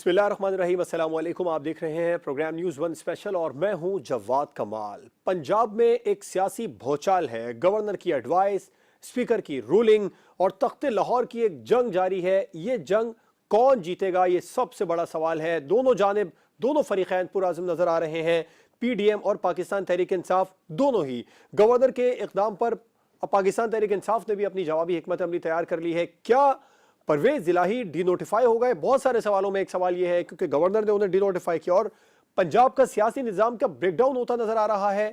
बिस्मिल्लाहिर्रहमानिर्रहीम, अस्सलाम वालेकुम। आप देख रहे हैं प्रोग्राम न्यूज़ वन स्पेशल और मैं हूं जवाद कमाल। पंजाब में एक सियासी भौचाल है। गवर्नर की एडवाइस, स्पीकर की रूलिंग और तख्ते लाहौर की एक जंग जारी है। ये जंग कौन जीतेगा, ये सबसे बड़ा सवाल है। दोनों जानिब दोनों फरीकैन पुरअज़्म नजर आ रहे हैं। PDM और पाकिस्तान तहरीक इंसाफ दोनों ही गवर्नर के इक़दाम पर पाकिस्तान तहरीक इंसाफ ने भी अपनी जवाबी हिकमत अमली तैयार कर ली है। क्या परवेज इलाही डिनोटिफाई हो गए? बहुत सारे सवालों में एक सवाल यह है क्योंकि गवर्नर ने उन्हें डिनोटिफाई किया और पंजाब का सियासी निजाम का ब्रेकडाउन होता नजर आ रहा है।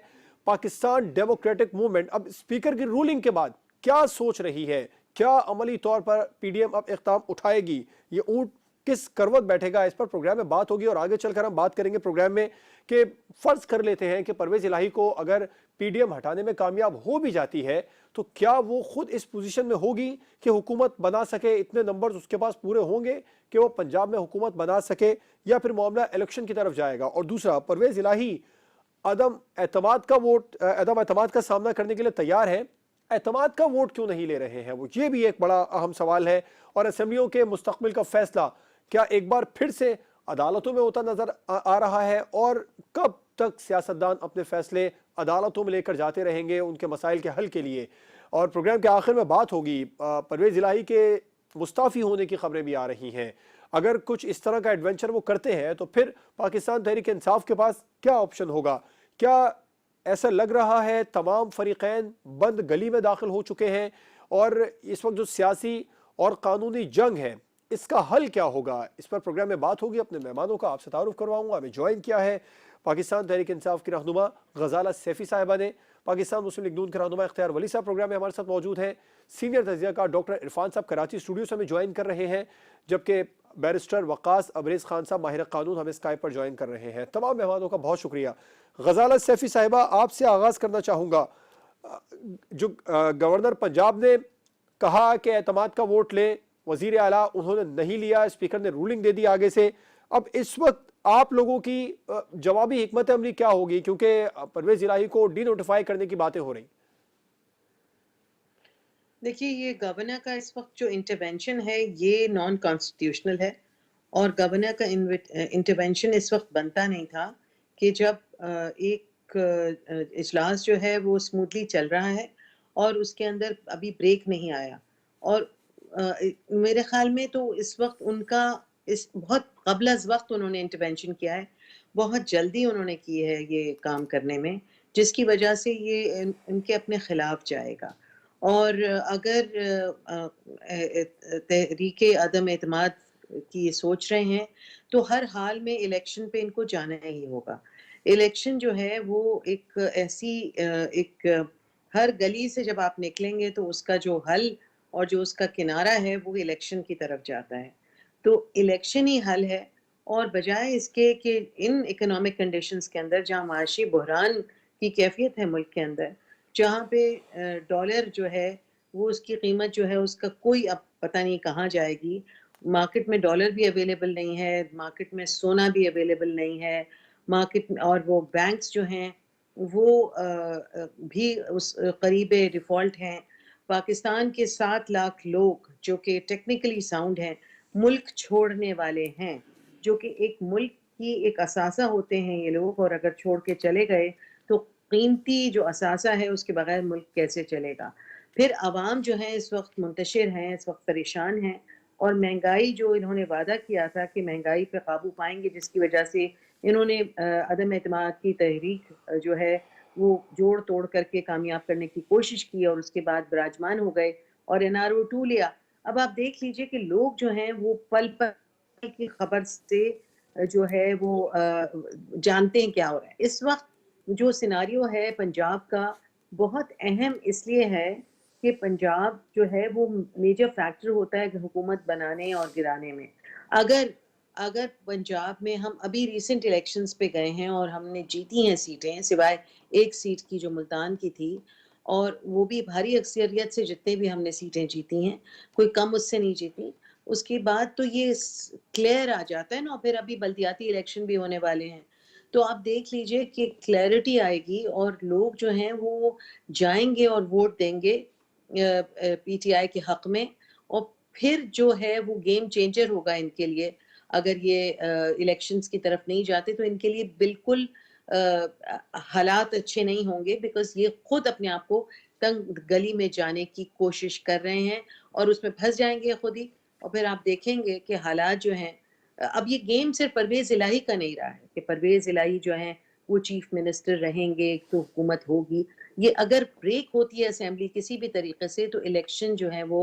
पाकिस्तान डेमोक्रेटिक मूवमेंट अब स्पीकर की रूलिंग के बाद क्या सोच रही है? क्या अमली तौर पर PDM अब इक़दाम उठाएगी? ये ऊंट किस करवट बैठेगा? इस पर प्रोग्राम में बात होगी और आगे चलकर हम बात करेंगे प्रोग्राम में कि फर्ज कर लेते हैं कि परवेज इलाही को अगर PDM हटाने में कामयाब हो भी जाती है तो क्या वो खुद इस पोजीशन में होगी कि हुकूमत बना सके? इतने नंबर्स उसके पास पूरे होंगे कि वो पंजाब में हुकूमत बना सके, या फिर मामला इलेक्शन की तरफ जाएगा? और दूसरा, परवेज इलाही अदम एतमाद का सामना करने के लिए तैयार है, एतमाद का वोट क्यों नहीं ले रहे हैं वो? ये भी एक बड़ा अहम सवाल है। और असेंबलियों के मुस्तकबिल का फैसला क्या एक बार फिर से अदालतों में होता नजर आ रहा है? और कब तक सियासतदान अपने फैसले अदालतों में लेकर जाते रहेंगे उनके मसाइल के हल के लिए? और प्रोग्राम के आखिर में बात होगी, परवेज इलाही के मुस्ताफी होने की खबरें भी आ रही हैं। अगर कुछ इस तरह का एडवेंचर वो करते हैं तो फिर पाकिस्तान तहरीक इंसाफ के पास क्या ऑप्शन होगा? क्या ऐसा लग रहा है तमाम फरीकैन बंद गली में दाखिल हो चुके हैं और इस वक्त जो सियासी और कानूनी जंग है इसका हल क्या होगा? इस पर प्रोग्राम में बात होगी। अपने मेहमानों का आपसे तारुफ करवाऊंगा। हमें ज्वाइन किया है पाकिस्तान तहरीक इंसाफ की रहनुमा गजाला सैफी साहिबा ने, पाकिस्तान मुस्लिम लीग नून के रहनुमा इख्तियार वली साहब प्रोग्राम में हमारे साथ मौजूद हैं, सीनियर तजियाकार डॉक्टर इरफान साहब कराची स्टूडियो से हमें ज्वाइन कर रहे हैं, जबकि बैरिस्टर वकास अबरेज खान साहब माहिर कानून हमें स्काइप पर ज्वाइन कर रहे हैं। तमाम मेहमानों का बहुत शुक्रिया। गजाला सैफी साहिबा, आपसे आगाज़ करना चाहूँगा। जो गवर्नर पंजाब ने कहा कि एतमाद का वोट ले, वजीर आला उन्होंने नहीं लिया, स्पीकर ने रूलिंग दे दी आगे से। अब इस वक्त आप लोगों की जवाबी हिकमत अमली क्या होगी, क्योंकि परवेज इलाही को डिनोटिफाई करने की बातें हो रही? देखिए, ये गवर्नर का इस वक्त जो इंटरवेंशन है ये नॉन कॉन्स्टिट्यूशनल है और गवर्नर का इंटरवेंशन इस वक्त बनता नहीं था कि जब एक इजलास जो है वो स्मूथली चल रहा है और उसके अंदर अभी ब्रेक नहीं आया। और मेरे ख्याल में तो इस वक्त उनका इस बहुत कबल अज़ वक्त उन्होंने इंटरवेंशन किया है, बहुत जल्दी उन्होंने की है ये काम करने में, जिसकी वजह से ये इनके अपने खिलाफ जाएगा। और अगर तहरीके अदम एतमाद की ये सोच रहे हैं तो हर हाल में इलेक्शन पे इनको जाना ही होगा। इलेक्शन जो है वो एक ऐसी एक हर गली से जब आप निकलेंगे तो उसका जो हल और जो उसका किनारा है वो इलेक्शन की तरफ जाता है। तो इलेक्शन ही हल है। और बजाय इसके कि इन इकोनॉमिक कंडीशंस के अंदर जहाँ माशी बहरान की कैफियत है मुल्क के अंदर, जहाँ पे डॉलर जो है वो उसकी कीमत जो है उसका कोई अब पता नहीं कहाँ जाएगी। मार्केट में डॉलर भी अवेलेबल नहीं है, मार्केट में सोना भी अवेलेबल नहीं है, मार्केट में और वो बैंक्स जो हैं वो भी उस करीब डिफ़ॉल्ट हैं। पाकिस्तान के 7 लाख लोग जो कि टेक्निकली साउंड हैं, मुल्क छोड़ने वाले हैं, जो कि एक मुल्क की एक असासा होते हैं ये लोग, और अगर छोड़ के चले गए तो कीमती जो असासा है उसके बगैर मुल्क कैसे चलेगा। फिर अवाम जो है इस वक्त मुंतशिर हैं, इस वक्त परेशान हैं, और महंगाई जो इन्होंने वादा किया था कि महंगाई पे काबू पाएंगे, जिसकी वजह से इन्होंने अदम एतमाद की तहरीक जो है वो जोड़ तोड़ करके कामयाब करने की कोशिश की और उसके बाद विराजमान हो गए और NRO 2 लिया। अब आप देख लीजिए कि लोग जो हैं वो पल पल की खबर से जो है वो जानते हैं क्या हो रहा है। इस वक्त जो सिनारियो है पंजाब का बहुत अहम इसलिए है कि पंजाब जो है वो मेजर फैक्टर होता है हुकूमत बनाने और गिराने में। अगर अगर पंजाब में हम अभी रिसेंट इलेक्शंस पे गए हैं और हमने जीती हैं सीटें, सिवाय एक सीट की जो मुल्तान की थी, और वो भी भारी अक्सरियत से जितने भी हमने सीटें जीती हैं, कोई कम उससे नहीं जीती। उसके बाद तो ये क्लियर आ जाता है ना, फिर अभी बल्दियाती इलेक्शन भी होने वाले हैं, तो आप देख लीजिए कि क्लैरिटी आएगी और लोग जो हैं वो जाएंगे और वोट देंगे PTI के हक में। और फिर जो है वो गेम चेंजर होगा इनके लिए। अगर ये इलेक्शंस की तरफ नहीं जाते तो इनके लिए बिल्कुल हालात अच्छे नहीं होंगे, बिकॉज़ ये खुद अपने आप को तंग गली में जाने की कोशिश कर रहे हैं और उसमें फँस जाएँगे खुद ही। और फिर आप देखेंगे कि हालात जो हैं, अब ये गेम सिर्फ़ परवेज़ इलाही का नहीं रहा है कि परवेज़ इलाही जो हैं वो चीफ मिनिस्टर रहेंगे तो हुकूमत होगी। ये अगर ब्रेक होती है असेंबली किसी भी तरीके से तो इलेक्शन जो है वो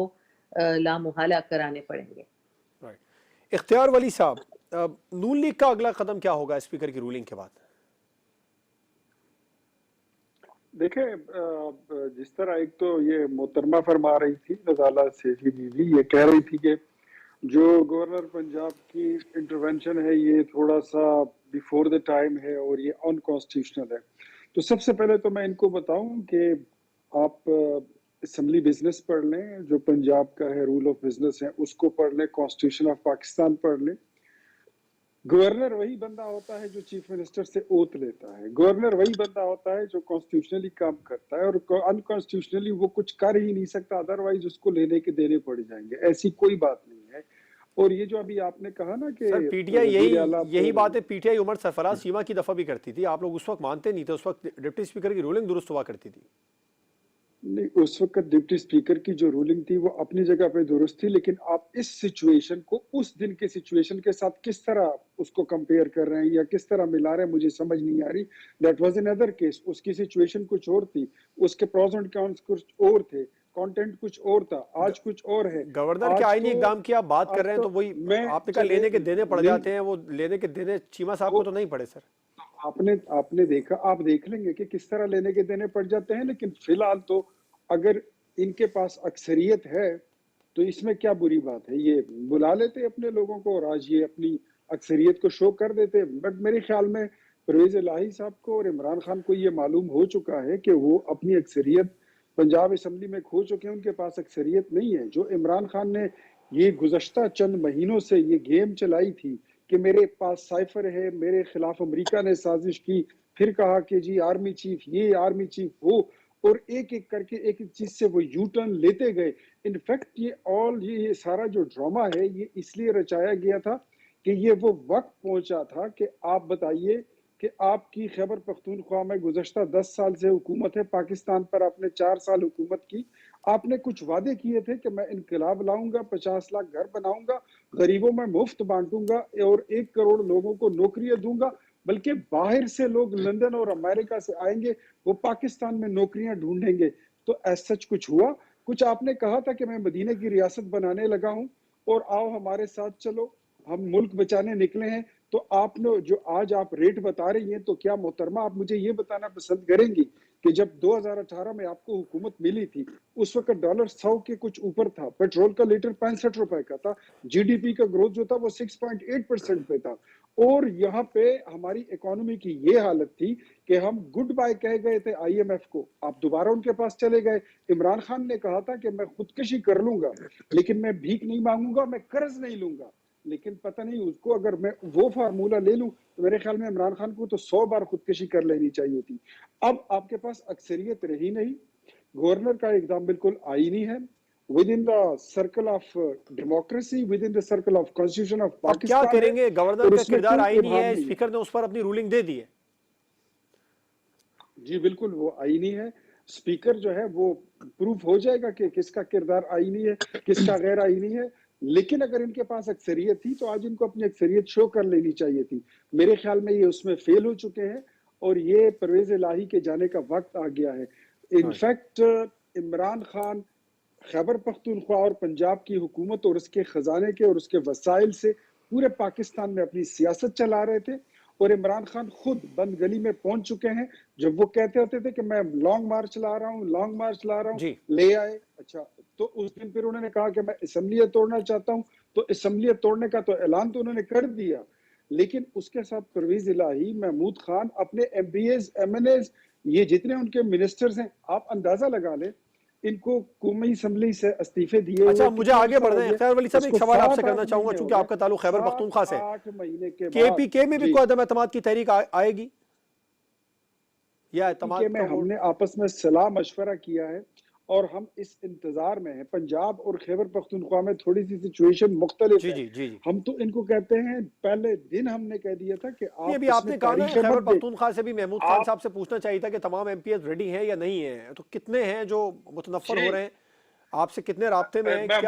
लामुहाला कराने पड़ेंगे। राइट। इख्तियार वली साहब, नून लीग का अगला कदम क्या होगा स्पीकर की रूलिंग के बाद? देखें, जिस तरह एक तो ये मोहतरमा फरमा रही थी नज़ाला सेठी बीवी, ये कह रही थी कि जो गवर्नर पंजाब की इंटरवेंशन है ये थोड़ा सा बिफोर द टाइम है और ये अनकॉन्स्टिट्यूशनल है। तो सबसे पहले तो मैं इनको बताऊं कि आप असम्बली बिजनेस पढ़ लें, जो पंजाब का है रूल ऑफ बिजनेस है उसको पढ़ लें, कॉन्स्टिट्यूशन ऑफ पाकिस्तान पढ़ लें। गवर्नर वही बंदा होता है जो चीफ मिनिस्टर से ओथ लेता है, गवर्नर वही बंदा होता है जो कॉन्स्टिट्यूशनली काम करता है, और अनकॉन्स्टिट्यूशनली वो कुछ कर ही नहीं सकता, अदरवाइज उसको लेने के देने पड़ जाएंगे। ऐसी कोई बात नहीं है। और ये जो अभी आपने कहा ना कि सर पीटीआई यही बात है, पीटीआई उमर सरफराज सीमा की दफा भी करती थी, आप लोग उस वक्त मानते नहीं थे, उस वक्त डिप्टी स्पीकर की रूलिंग दुरुस्त हुआ करती थी। नहीं, उस वक्त डिप्टी स्पीकर की जो रूलिंग थी वो अपनी जगह पे दुरुस्त थी, लेकिन आप इस सिचुएशन को उस दिन के सिचुएशन के साथ किस तरह उसको कंपेयर कर रहे हैं या किस तरह मिला रहे हैं, मुझे समझ नहीं आ रही। दैट वाज अनदर केस, उसकी सिचुएशन कुछ और थी, उसके प्रोस एंड कॉन्स कुछ और थे, कंटेंट कुछ और था, आज कुछ और है। गवर्नर के आईनी इकदाम की आप बात कर रहे हैं तो वही आपने कहा लेने के देने पड़ जाते हैं, वो लेने के देने चीमा साहब को तो नहीं पड़े सर। आपने देखा, आप देख लेंगे कि किस तरह लेने के देने पड़ जाते हैं, लेकिन फिलहाल तो अगर इनके पास अक्सरियत है तो इसमें क्या बुरी बात है, ये बुला लेते अपने लोगों को और आज ये अपनी अक्सरियत को शो कर देते। बट मेरे ख्याल में परवेज इलाही साहब को और इमरान खान को ये मालूम हो चुका है कि वो अपनी अक्सरियत पंजाब असम्बली में खो चुके हैं, उनके पास अक्सरियत नहीं है। जो इमरान खान ने ये गुज़श्ता चंद महीनों से ये गेम चलाई थी कि मेरे पास साइफर है, मेरे खिलाफ अमेरिका ने साजिश की, फिर कहा कि जी आर्मी चीफ ये, आर्मी चीफ वो, और एक एक करके एक एक चीज से वो यू टर्न लेते गए। इनफैक्ट ये सारा जो ड्रामा है ये इसलिए रचाया गया था कि ये वो वक्त पहुंचा था कि आप बताइए कि आपकी खैबर पख्तूनख्वा में गुज़श्ता 10 साल से हुकूमत है, पाकिस्तान पर आपने 4 साल हुकूमत की, आपने कुछ वादे किए थे कि मैं इनकलाब लाऊंगा, 50 लाख घर बनाऊंगा, गरीबों में मुफ्त बांटूंगा और 1 करोड़ लोगों को नौकरियां दूंगा, बल्कि बाहर से लोग लंदन और अमेरिका से आएंगे, वो पाकिस्तान में नौकरियां ढूंढेंगे। तो ऐसा सच कुछ हुआ? कुछ आपने कहा था कि मैं मदीने की रियासत बनाने लगा हूं और आओ हमारे साथ चलो, हम मुल्क बचाने निकले हैं। तो आपने जो आज आप रेट बता रही हैं, तो क्या मोहतरमा आप मुझे ये बताना पसंद करेंगी कि जब 2018 में आपको हुकूमत मिली थी उस वक्त डॉलर 100 के कुछ ऊपर था, पेट्रोल का लीटर 65 रुपए का था, जीडीपी का ग्रोथ जो था वो 6.8% पे था, और यहाँ पे हमारी इकोनॉमी की ये हालत थी कि हम गुड बाय कह गए थे आईएमएफ को, आप दोबारा उनके पास चले गए। इमरान खान ने कहा था कि मैं खुदकशी कर लूंगा लेकिन मैं भीख नहीं मांगूंगा, मैं कर्ज नहीं लूंगा, लेकिन पता नहीं उसको अगर मैं वो फार्मूला ले लूं तो मेरे ख्याल में इमरान खान को तो 100 बार खुदकशी कर लेनी चाहिए थी। अब आपके पास अक्सरियत रही नहीं, गवर्नर का इकदाम बिल्कुल आईनी है, within the circle of democracy, within the circle of constitution of अब क्या Pakistan करेंगे, गवर्नर का किरदार आईनी है, नहीं। स्पीकर ने उस पर अपनी रूलिंग दे दी है। जी बिल्कुल, वो आईनी है। स्पीकर जो है वो प्रूफ हो जाएगा कि किसका किरदार आईनी है, किसका गैर आईनी है। लेकिन अगर इनके पास अक्सरियत थी तो आज इनको अपनी अक्सरियत शो कर लेनी चाहिए थी। मेरे ख्याल में ये उसमें फेल हो चुके हैं और ये परवेज इलाही के जाने का वक्त आ गया है। इनफैक्ट इमरान खान खैबर पख्तूनख्वा और पंजाब की हुकूमत और उसके खजाने के और उसके वसाइल से पूरे पाकिस्तान में अपनी सियासत चला रहे थे, और इमरान खान खुद बंद गली में पहुंच चुके हैं। जब वो कहते होते थे कि मैं लॉन्ग मार्च ला रहा हूँ, लॉन्ग मार्च ला रहा हूँ, ले आए। अच्छा, तो उस दिन फिर उन्होंने कहा कि मैं असम्बलियत तोड़ना चाहता हूँ, तो असम्बलियत तोड़ने का तो ऐलान तो उन्होंने कर दिया, लेकिन उसके साथ परवेज इलाही, महमूद खान, अपने एमपीएज, एमएनएज, ये जितने उनके मिनिस्टर्स हैं, आप अंदाजा लगा लें इनको कौमी असम्बली से इस्तीफे दिए। अच्छा, मुझे आगे बढ़ना है। इख्तियार वली साहब, एक सवाल आपसे करना चाहूंगा, चूंकि आपका ताल्लुक खैबर पख्तूनख्वा से, 8 महीने के बाद केपीके में भी कोई अदम एतमाद की तहरीक आएगी या एतमाद में हमने आपस में सलाह मशवरा किया है और हम इस इंतजार में हैं। पंजाब और खैबर पख्तूनख्वा में थोड़ी सी सिचुएशन मुख्तलिफ जी है। जी जी जी। हम तो इनको कहते हैं, पहले दिन हमने कह दिया था कि नहीं, आप अभी इसमें आपने कहा ना तारीखें खैबर मत दे। पख्तूनख्वा से भी महमूद खान आप साहब से पूछना चाहिए था कि तमाम एमपीएस रेडी हैं या नहीं है, तो कितने हैं जो मुतनफ़र हो जी, रहे हैं, आपसे कितने राब्ते में हैं क्या?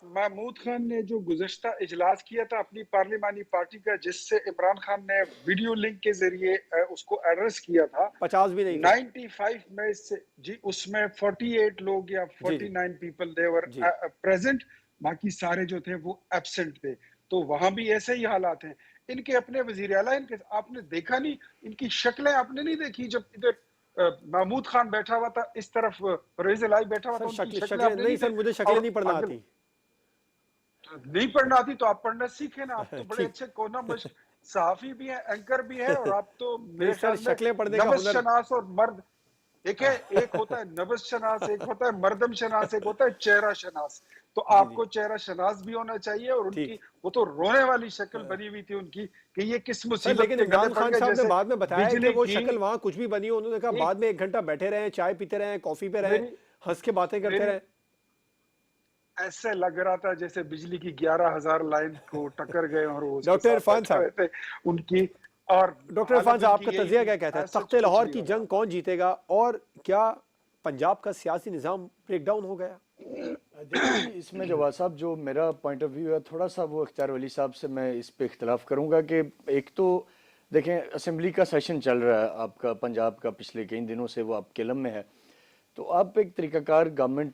महमूद खान ने जो गुज़श्ता इजलास किया था अपनी पार्लिमानी पार्टी का, जिससे इमरान खान ने वीडियो लिंक के जरिए उसको एड्रेस किया था, 50 भी नहीं थे। 95 में से जी उसमें 48 लोग या जी जी 49 पीपल देवर जी। प्रेजेंट, बाकी सारे जो थे वो एब्सेंट थे। तो वहां भी ऐसे ही हालात हैं। इनके अपने वजीर आला, इनके आपने देखा नहीं, इनकी शक्लें आपने नहीं देखी जब इधर महमूद खान बैठा हुआ था, इस तरफ परवेज लाई बैठा हुआ था, सर उनकी शक्ल शक्लें शक्लें आपने नहीं नहीं सर, देखी। मुझे शक्लें और नहीं पढ़ना अगर आती। नहीं पढ़ना आती तो आप पढ़ना सीखे ना, आप तो बड़े ठीक। अच्छे कोना मश सहाफी भी हैं, एंकर भी हैं, और आप तो नहीं मेरे सर, ख्याल में शक्लें पढ़ने का नबज हुनर। शनास और मर्द, एक है, एक होता है नबज शनास, एक होता है मर्दम शनास, एक होता है चेहरा शनास। तो जी जी। आपको चेहरा शनास भी होना चाहिए, और ठीक। उनकी वो तो रोने वाली शक्ल बनी हुई थी उनकी कि ये किस सर मुसीबत लेकिन के गले इमरान पड़ खान गए, साहब ने जैसे बाद में बताया कि बिजली वो की। शक्ल वहां कुछ भी बनी हो, उन्होंने कहा एक बाद में 1 घंटा बैठे रहे, चाय पीते रहे, कॉफी पे रहे, मेरी हंस के बातें करते मेरी रहे। ऐसे लग रहा था जैसे बिजली की 11,000 लाइन को टक्कर गए और वो उसके डॉक्टर साथ इरफान बैठे साहब, हुए थे उनकी। और डॉक्टर इरफान हालत साहब, उनकी आपका यही तजिया थी, क्या कहता है, ऐसा तख्ते कुछ लाहौर नहीं की होगा। जंग कौन जीतेगा, और क्या पंजाब का सियासी निज़ाम ब्रेक डाउन हो गया? देखिए जी, इसमें जवाब साहब जो मेरा पॉइंट ऑफ व्यू है, थोड़ा सा वो अख्तियार वली साहब से मैं इस पे इख्तलाफ करूंगा कि एक तो देखें असेंबली का सेशन चल रहा है आपका पंजाब का, पिछले कई दिनों से वो आप केलम में है, तो आप एक तरीकाकार गवर्नमेंट,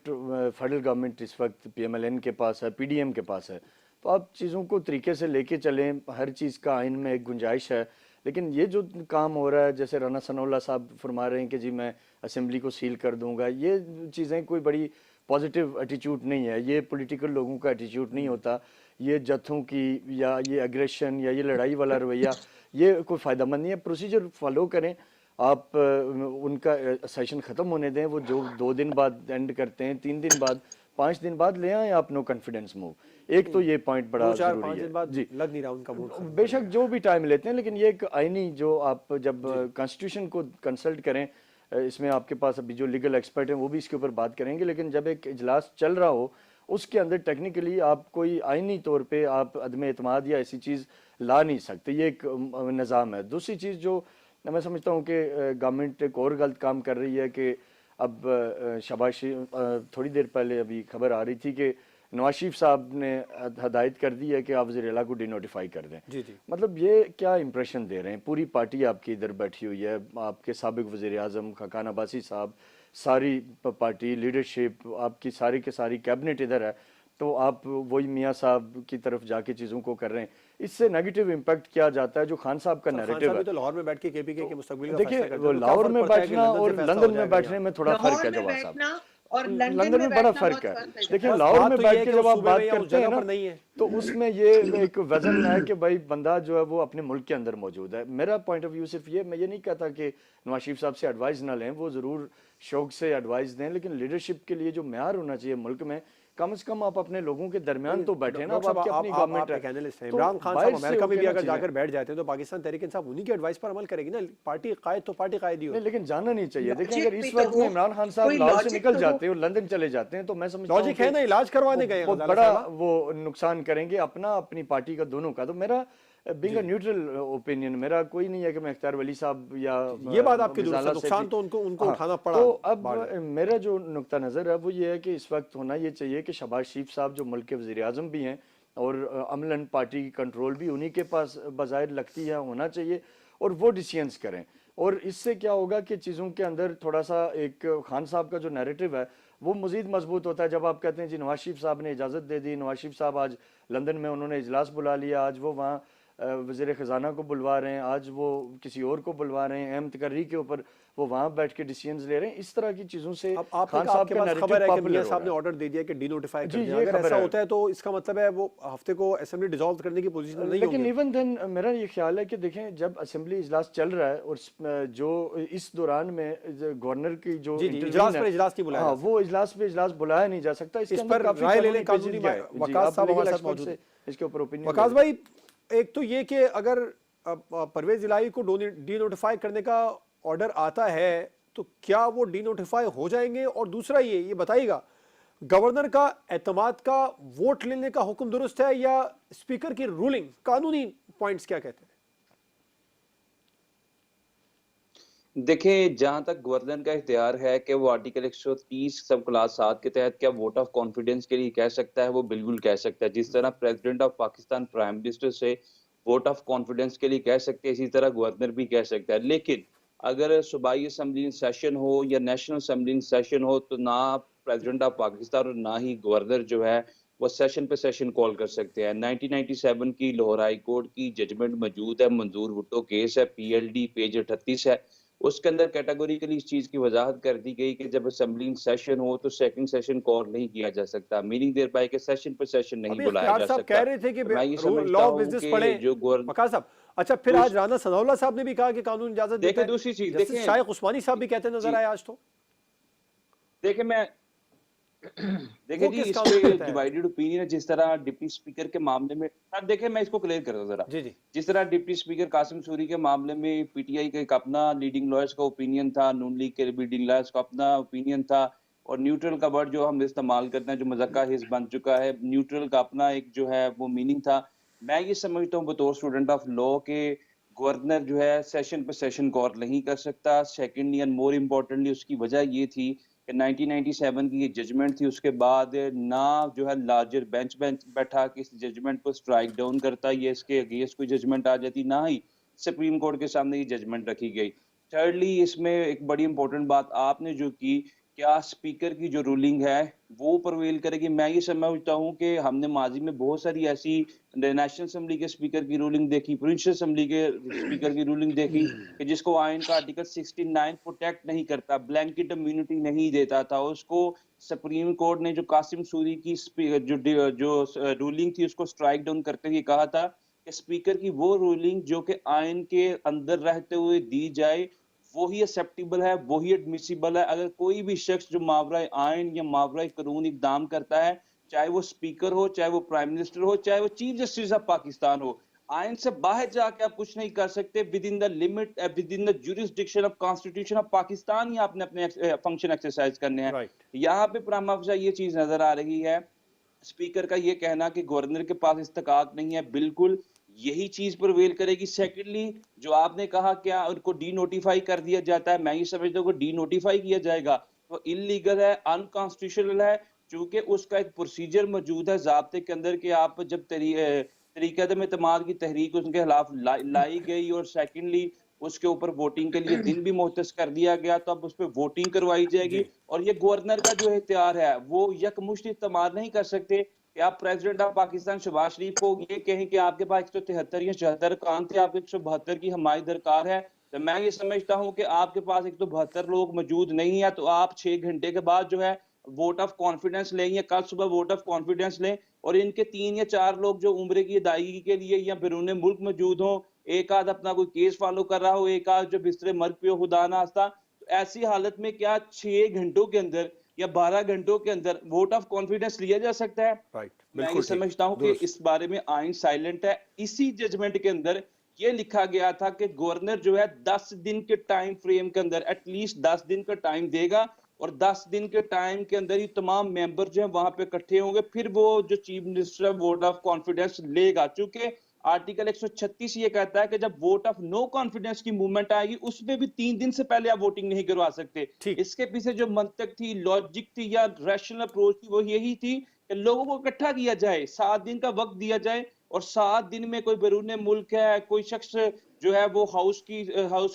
फेडरल गवर्नमेंट इस वक्त पीएमएलएन के पास है, पीडीएम के पास है, तो आप चीज़ों को तरीके से लेके चलें, हर चीज़ का आइन में एक गुंजाइश है। लेकिन ये जो काम हो रहा है, जैसे राना सनाउल्लाह साहब फरमा रहे हैं कि जी मैं असेंबली को सील कर दूंगा, ये चीज़ें कोई बड़ी पॉजिटिव एटीट्यूड नहीं है, ये पॉलिटिकल लोगों का एटीट्यूड नहीं होता। ये जत्थों की या ये एग्रेशन या ये लड़ाई वाला रवैया, ये कोई फ़ायदेमंद नहीं है। प्रोसीजर फॉलो करें आप, उनका सेशन ख़त्म होने दें, वो जो 2 दिन बाद एंड करते हैं, 3 दिन बाद, 5 दिन बाद ले आए आप नो कॉन्फिडेंस मूव। एक तो ये पॉइंट बड़ा 2-4-5 ज़रूरी दिन है बाद जी। लग नहीं रहा उनका मूड। बेशक जो भी टाइम लेते हैं, लेकिन ये एक आईनी जो आप जब कॉन्स्टिट्यूशन को कंसल्ट करें, इसमें आपके पास अभी जो लीगल एक्सपर्ट हैं वो भी इसके ऊपर बात करेंगे, लेकिन जब एक इजलास चल रहा हो उसके अंदर टेक्निकली आप कोई आईनी तौर पे आप अदम एतमाद या ऐसी चीज़ ला नहीं सकते, ये एक निज़ाम है। दूसरी चीज़ जो मैं समझता हूँ कि गवर्नमेंट एक और गलत काम कर रही है कि अब शाबाशी, थोड़ी देर पहले अभी खबर आ रही थी कि नवाज शरीफ साहब ने हदायत कर दी है कि आप वज़ीर आला को डिनोटिफाई कर दें। जी जी। मतलब ये क्या इंप्रेशन दे रहे हैं, पूरी पार्टी आपकी इधर बैठी हुई है, आपके साबिक वज़ीर आज़म खाकान अब्बासी साहब, सारी पार्टी लीडरशिप आपकी सारी के सारी कैबिनेट इधर है, तो आप वही मियाँ साहब की तरफ जाके चीज़ों को कर रहे हैं। इससे नेगेटिव इम्पैक्ट क्या जाता है, जो खान साहब का खान नैरेटिव साहब है। भी तो लाहौर में बैठ के केपीके के मुस्तकबिल का देखिए फैसला करते वो हैं, तो क्या लाहौर फर्क में पड़ता है कि बैठना लंदन से और फैसला हो लंदन में जाएगा बैठने यहाँ? में थोड़ा फर्क लाहौर है में जवाब साहब। बैठना और लंदन में बड़ा बैठना फर्क बहुत है। फर्क है। देखिए बस लाहौर बात में तो ये बैठ है के कि जब वो आप सूबे बात में या उस करते हैं जगह ना, पर नहीं है। तो उसमें ये एक वजन है कि भाई बंदा जो है वो अपने मुल्क के अंदर मौजूद है। मेरा पॉइंट ऑफ व्यू सिर्फ ये, मैं ये नहीं कहता कि नवाज शरीफ साहब से एडवाइस ना लें, वो ज़रूर शौक से एडवाइस दें, लेकिन लीडरशिप के लिए जो म्यार होना चाहिए मुल्क में, कम से कम आप अपने लोगों के दरमियान तो बैठे ना। अब डॉक्टर साहब, आपकी अपनी गवर्नमेंट आप एक है, एनालिस्ट हैं, तो इमरान खान बाहर साहब से अमेरिका में होके भी ना अगर चीजें। जाकर बैठ जाते हैं तो पाकिस्तान तहरीक इंसाफ उन्हीं की एडवाइस पर अमल करेगी ना, पार्टी कायद तो पार्टी कायद ही हो। नहीं, लेकिन जाना नहीं चाहिए। देखिए लॉजिक अगर भी इस तो वक्त में हो, इमरान खान साहब कोई लाहौर से लॉजिक निकल तो जाते हो। हैं और लंदन चले जाते हैं, तो मैं समझता हूँ लॉजिक है कि ना, इलाज करवाने गए वो गजाला बड़ा साहबा। वो नुकसान करेंगे अपना, अपनी पार्टी का, दोनों का। तो मेरा बीइंग अ न्यूट्रल ओपिनियन, मेरा कोई नहीं है कि मैं अख्तियार वली साहब या ये बात आपकी दुरुस्त है, मिसाला से नुकसान भी- तो उनको हाँ, उठाना पड़ा तो अब बाद में। मेरा जो नुक्ता नज़र है वो ये है कि इस वक्त होना ये चाहिए कि शहबाज शरीफ साहब जो मुल्क के वज़ीर आज़म भी हैं और अमलन पार्टी की कंट्रोल भी उन्हीं के पास बज़ाहिर लगती है, होना चाहिए, और वो डिसीजंस करें। और इससे क्या होगा कि चीज़ों के अंदर थोड़ा सा एक खान साहब का जो नैरेटिव है वो मज़ीद मजबूत होता है। जब आप कहते हैं जी नवाज शरीफ साहब ने इजाज़त दे दी, नवाज शरीफ साहब आज लंदन में उन्होंने इजलास बुला लिया, आज वो वहाँ वज़ीर ख़जाना को बुलवा रहे हैं, आज वो किसी और को बुलवा रहे हैं, अहम तकर्री के ऊपर वो वहाँ बैठ के डिसीजंस ले रहे हैं। इस तरह की चीज़ों से अब आपने खान कहा साहब आपके का पास नैरेटिव खबर है कि पॉपुलर मियां हो साहब ने रहा है। ऑर्डर दे दिया कि डिनोटिफाई कर जी, दें, ये अगर खबर ऐसा है। होता है तो इसका मतलब है वो हफ्ते को असेंबली डिसॉल्व करने की पोजीशन में नहीं लेकिन होंगे। इवन देन मेरा ये ख्याल है कि देखें जब असेंबली इजलास चल रहा है और जो इस दौरान में गवर्नर की जो जी जी, intervene इजलास है, पर इजलास नहीं बुलाया हाँ जा वो इजलास पे इजलास बुलाया नहीं जा सकता। इसके इस अंदर पर काफी राय ले कानूनी लें कानूनी पेचीदगी है। जी, वकास आप साहब legal हमारे साथ expert मौजूद से हैं। इसके ऊपर ओपिनियन वकास भाई, एक तो ये कि अगर परवेज इलाही को डी नोटिफाई करने का ऑर्डर आता है तो क्या वो डिनोटिफाई हो जाएंगे? और दूसरा ये बताइएगा, गवर्नर का एतमाद का वोट लेने का हुक्म दुरुस्त है या स्पीकर की रूलिंग? कानूनी पॉइंट्स क्या कहते हैं? देखिए, जहां तक गवर्नर का इख्तियार है कि वो आर्टिकल 130 सब क्लास 7 के तहत क्या वोट ऑफ कॉन्फिडेंस के लिए कह सकता है, वो बिल्कुल कह सकता है। जिस तरह president of Pakistan prime minister से वोट ऑफ कॉन्फिडेंस के लिए कह सकते हैं, इसी तरह गवर्नर भी कह सकता है। लेकिन अगर सूबाई असम्बली सेशन हो या नेशनल असम्बली सेशन हो, तो ना प्रेसिडेंट ऑफ पाकिस्तान और ना ही गवर्नर जो है वो सेशन पे सेशन कॉल कर सकते हैं। 1997 की लाहौर हाई कोर्ट की जजमेंट मौजूद है, मंजूर भुट्टो केस है, PLD पेज 38 है। उसके अंदर कैटेगोरिकली इस चीज की वजाहत कर दी गई कि जब असेंबली सेशन हो तो सेकंड सेशन कॉल नहीं किया जा सकता, मीनिंग देयर बाय के सेशन पर सेशन नहीं अभी बुलाया इख्तियार जा साहब सकता। कह रहे थे कि मैं ये लॉ समझता ऑफ हूं बिजनेस कि पढ़े जो गवर्नर वकार साहब। अच्छा, फिर आज राना सनाउल्लाह साहब ने भी कहा कि कानून इजाजत देता देखिए है। दूसरी चीज, जस्टिस देखिए शाइख उस्मानी साहब भी कहते नजर जी, आए आज। तो देखिए मैं देखिए वो जी, किस इस कानून पे के तहत? डिवाइडेड ओपिनियन है। जिस तरह डिप्टी स्पीकर के मामले में, हाँ देखिए मैं इसको क्लियर करता हूं जरा। जी जी जिस तरह डिप्टी स्पीकर कासिम सूरी के मामले में PTI का एक अपना लीडिंग लॉयर्स का ओपिनियन था, नून लीग के लीडिंग लॉयर्स का अपना ओपिनियन था, और न्यूट्रल का वर्ड जो हम इस्तेमाल करते हैं, जो मज़क्का हिस्स बन चुका है, न्यूट्रल का अपना एक जो है वो मीनिंग था। मैं ये समझता हूँ बतौर स्टूडेंट ऑफ लॉ के गवर्नर जो है सेशन पे सेशन कॉल नहीं कर सकता। सेकेंडली एंड मोर इम्पोर्टेंटली उसकी वजह ये थी कि 1997 की ये जजमेंट थी, उसके बाद ना जो है लार्जर बेंच बैठा कि इस जजमेंट को स्ट्राइक डाउन करता, ये इसके अगेंस्ट कोई जजमेंट आ जाती, ना ही सुप्रीम कोर्ट के सामने ये जजमेंट रखी गई। थर्डली इसमें एक बड़ी इंपॉर्टेंट बात आपने जो की, क्या स्पीकर की जो रूलिंग है वो प्रवेल करेगी? मैं ये समझता हूँ कि हमने माजी में बहुत सारी ऐसी नेशनल असेंबली के स्पीकर की रूलिंग देखी, प्रोविंशियल असेंबली के स्पीकर की रूलिंग देखी कि जिसको आइन का आर्टिकल 69 प्रोटेक्ट नहीं करता, ब्लैंकेट इम्यूनिटी नहीं देता था उसको। सुप्रीम कोर्ट ने जो कासिम सूरी की जो रूलिंग थी उसको स्ट्राइक डाउन करते हुए कहा था कि स्पीकर की वो रूलिंग जो कि आइन के अंदर रहते हुए दी जाए वही एक्सेप्टेबल है, वही एडमिसिबल है। अगर कोई भी शख्स जो मावरा आइन या मावरा कानून इकदाम करता है, चाहे वो स्पीकर हो, चाहे वो प्राइम मिनिस्टर हो, चाहे वो चीफ जस्टिस ऑफ पाकिस्तान हो, आइन से बाहर जाके आप कुछ नहीं कर सकते। Within the limit, within the jurisdiction of constitution of Pakistan ही आपने अपने फंक्शन एक्सरसाइज करने हैं। राइट। यहाँ पे प्रामाफजा ये चीज नजर आ रही है, स्पीकर का ये कहना कि गवर्नर के पास इस्तकाक नहीं है, बिल्कुल यही चीज प्रिवेल करेगी। सेकेंडली जो आपने कहा क्या उनको डी नोटिफाई कर दिया जाता है, मैं ये समझता हूँ डी नोटिफाई किया जाएगा तो इलीगल है, अनकॉन्स्टिट्यूशनल है, क्योंकि उसका एक प्रोसीजर मौजूद है ज़ाब्ते के अंदर कि आप जब तरीक़े-ए-इत्तेमाद की तहरीक उनके खिलाफ लाई गई और सेकेंडली उसके ऊपर वोटिंग के लिए दिन भी मुख्तस कर दिया गया, तो अब उस पर वोटिंग करवाई जाएगी। और ये गवर्नर का जो इख्तियार है वो यकमुश्त इस्तेमाल नहीं कर सकते कि आप प्रेसिडेंट ऑफ पाकिस्तान शहबाज शरीफ को ये कहें कि आपके पास 173 या 74 कान थे, आपको 172 की हमायत दरकार है। तो मैं ये समझता हूँ कि आपके पास 172 लोग मौजूद नहीं है, तो आप 6 घंटे के बाद जो है वोट ऑफ कॉन्फिडेंस लें या कल सुबह वोट ऑफ कॉन्फिडेंस लें, और इनके 3 या 4 लोग जो उम्र की अदायगी के लिए या बैरून मुल्क मौजूद हो, एक आध अपना कोई केस फॉलो कर रहा हो, एक आध जो बिस्तरे मर्ग पे हो खुदा ना खास्ता, तो ऐसी हालत में क्या 6 घंटों के अंदर या 12 घंटों के अंदर वोट ऑफ कॉन्फिडेंस लिया जा सकता है? राइट, मैं ये समझता हूं कि इस बारे में आइन साइलेंट है। इसी जजमेंट के अंदर ये लिखा गया था कि गवर्नर जो है 10 दिन के टाइम फ्रेम के अंदर एटलीस्ट 10 दिन का टाइम देगा, और 10 दिन के टाइम के अंदर ही तमाम मेंबर जो है वहां पे इकट्ठे होंगे, फिर वो जो chief minister vote of confidence लेगा। चूंकि आर्टिकल 136 ये कहता है कि जब वोट ऑफ नो कॉन्फिडेंस की मूवमेंट आएगी उसमें भी 3 दिन से पहले आप वोटिंग नहीं करवा सकते। इसके पीछे जो मंतक थी, लॉजिक थी या रैशनल अप्रोच थी वो यही थी कि लोगों को इकट्ठा किया जाए, 7 दिन का वक्त दिया जाए, और 7 दिन में कोई बैरून मुल्क है, कोई शख्स जो है वो हाउस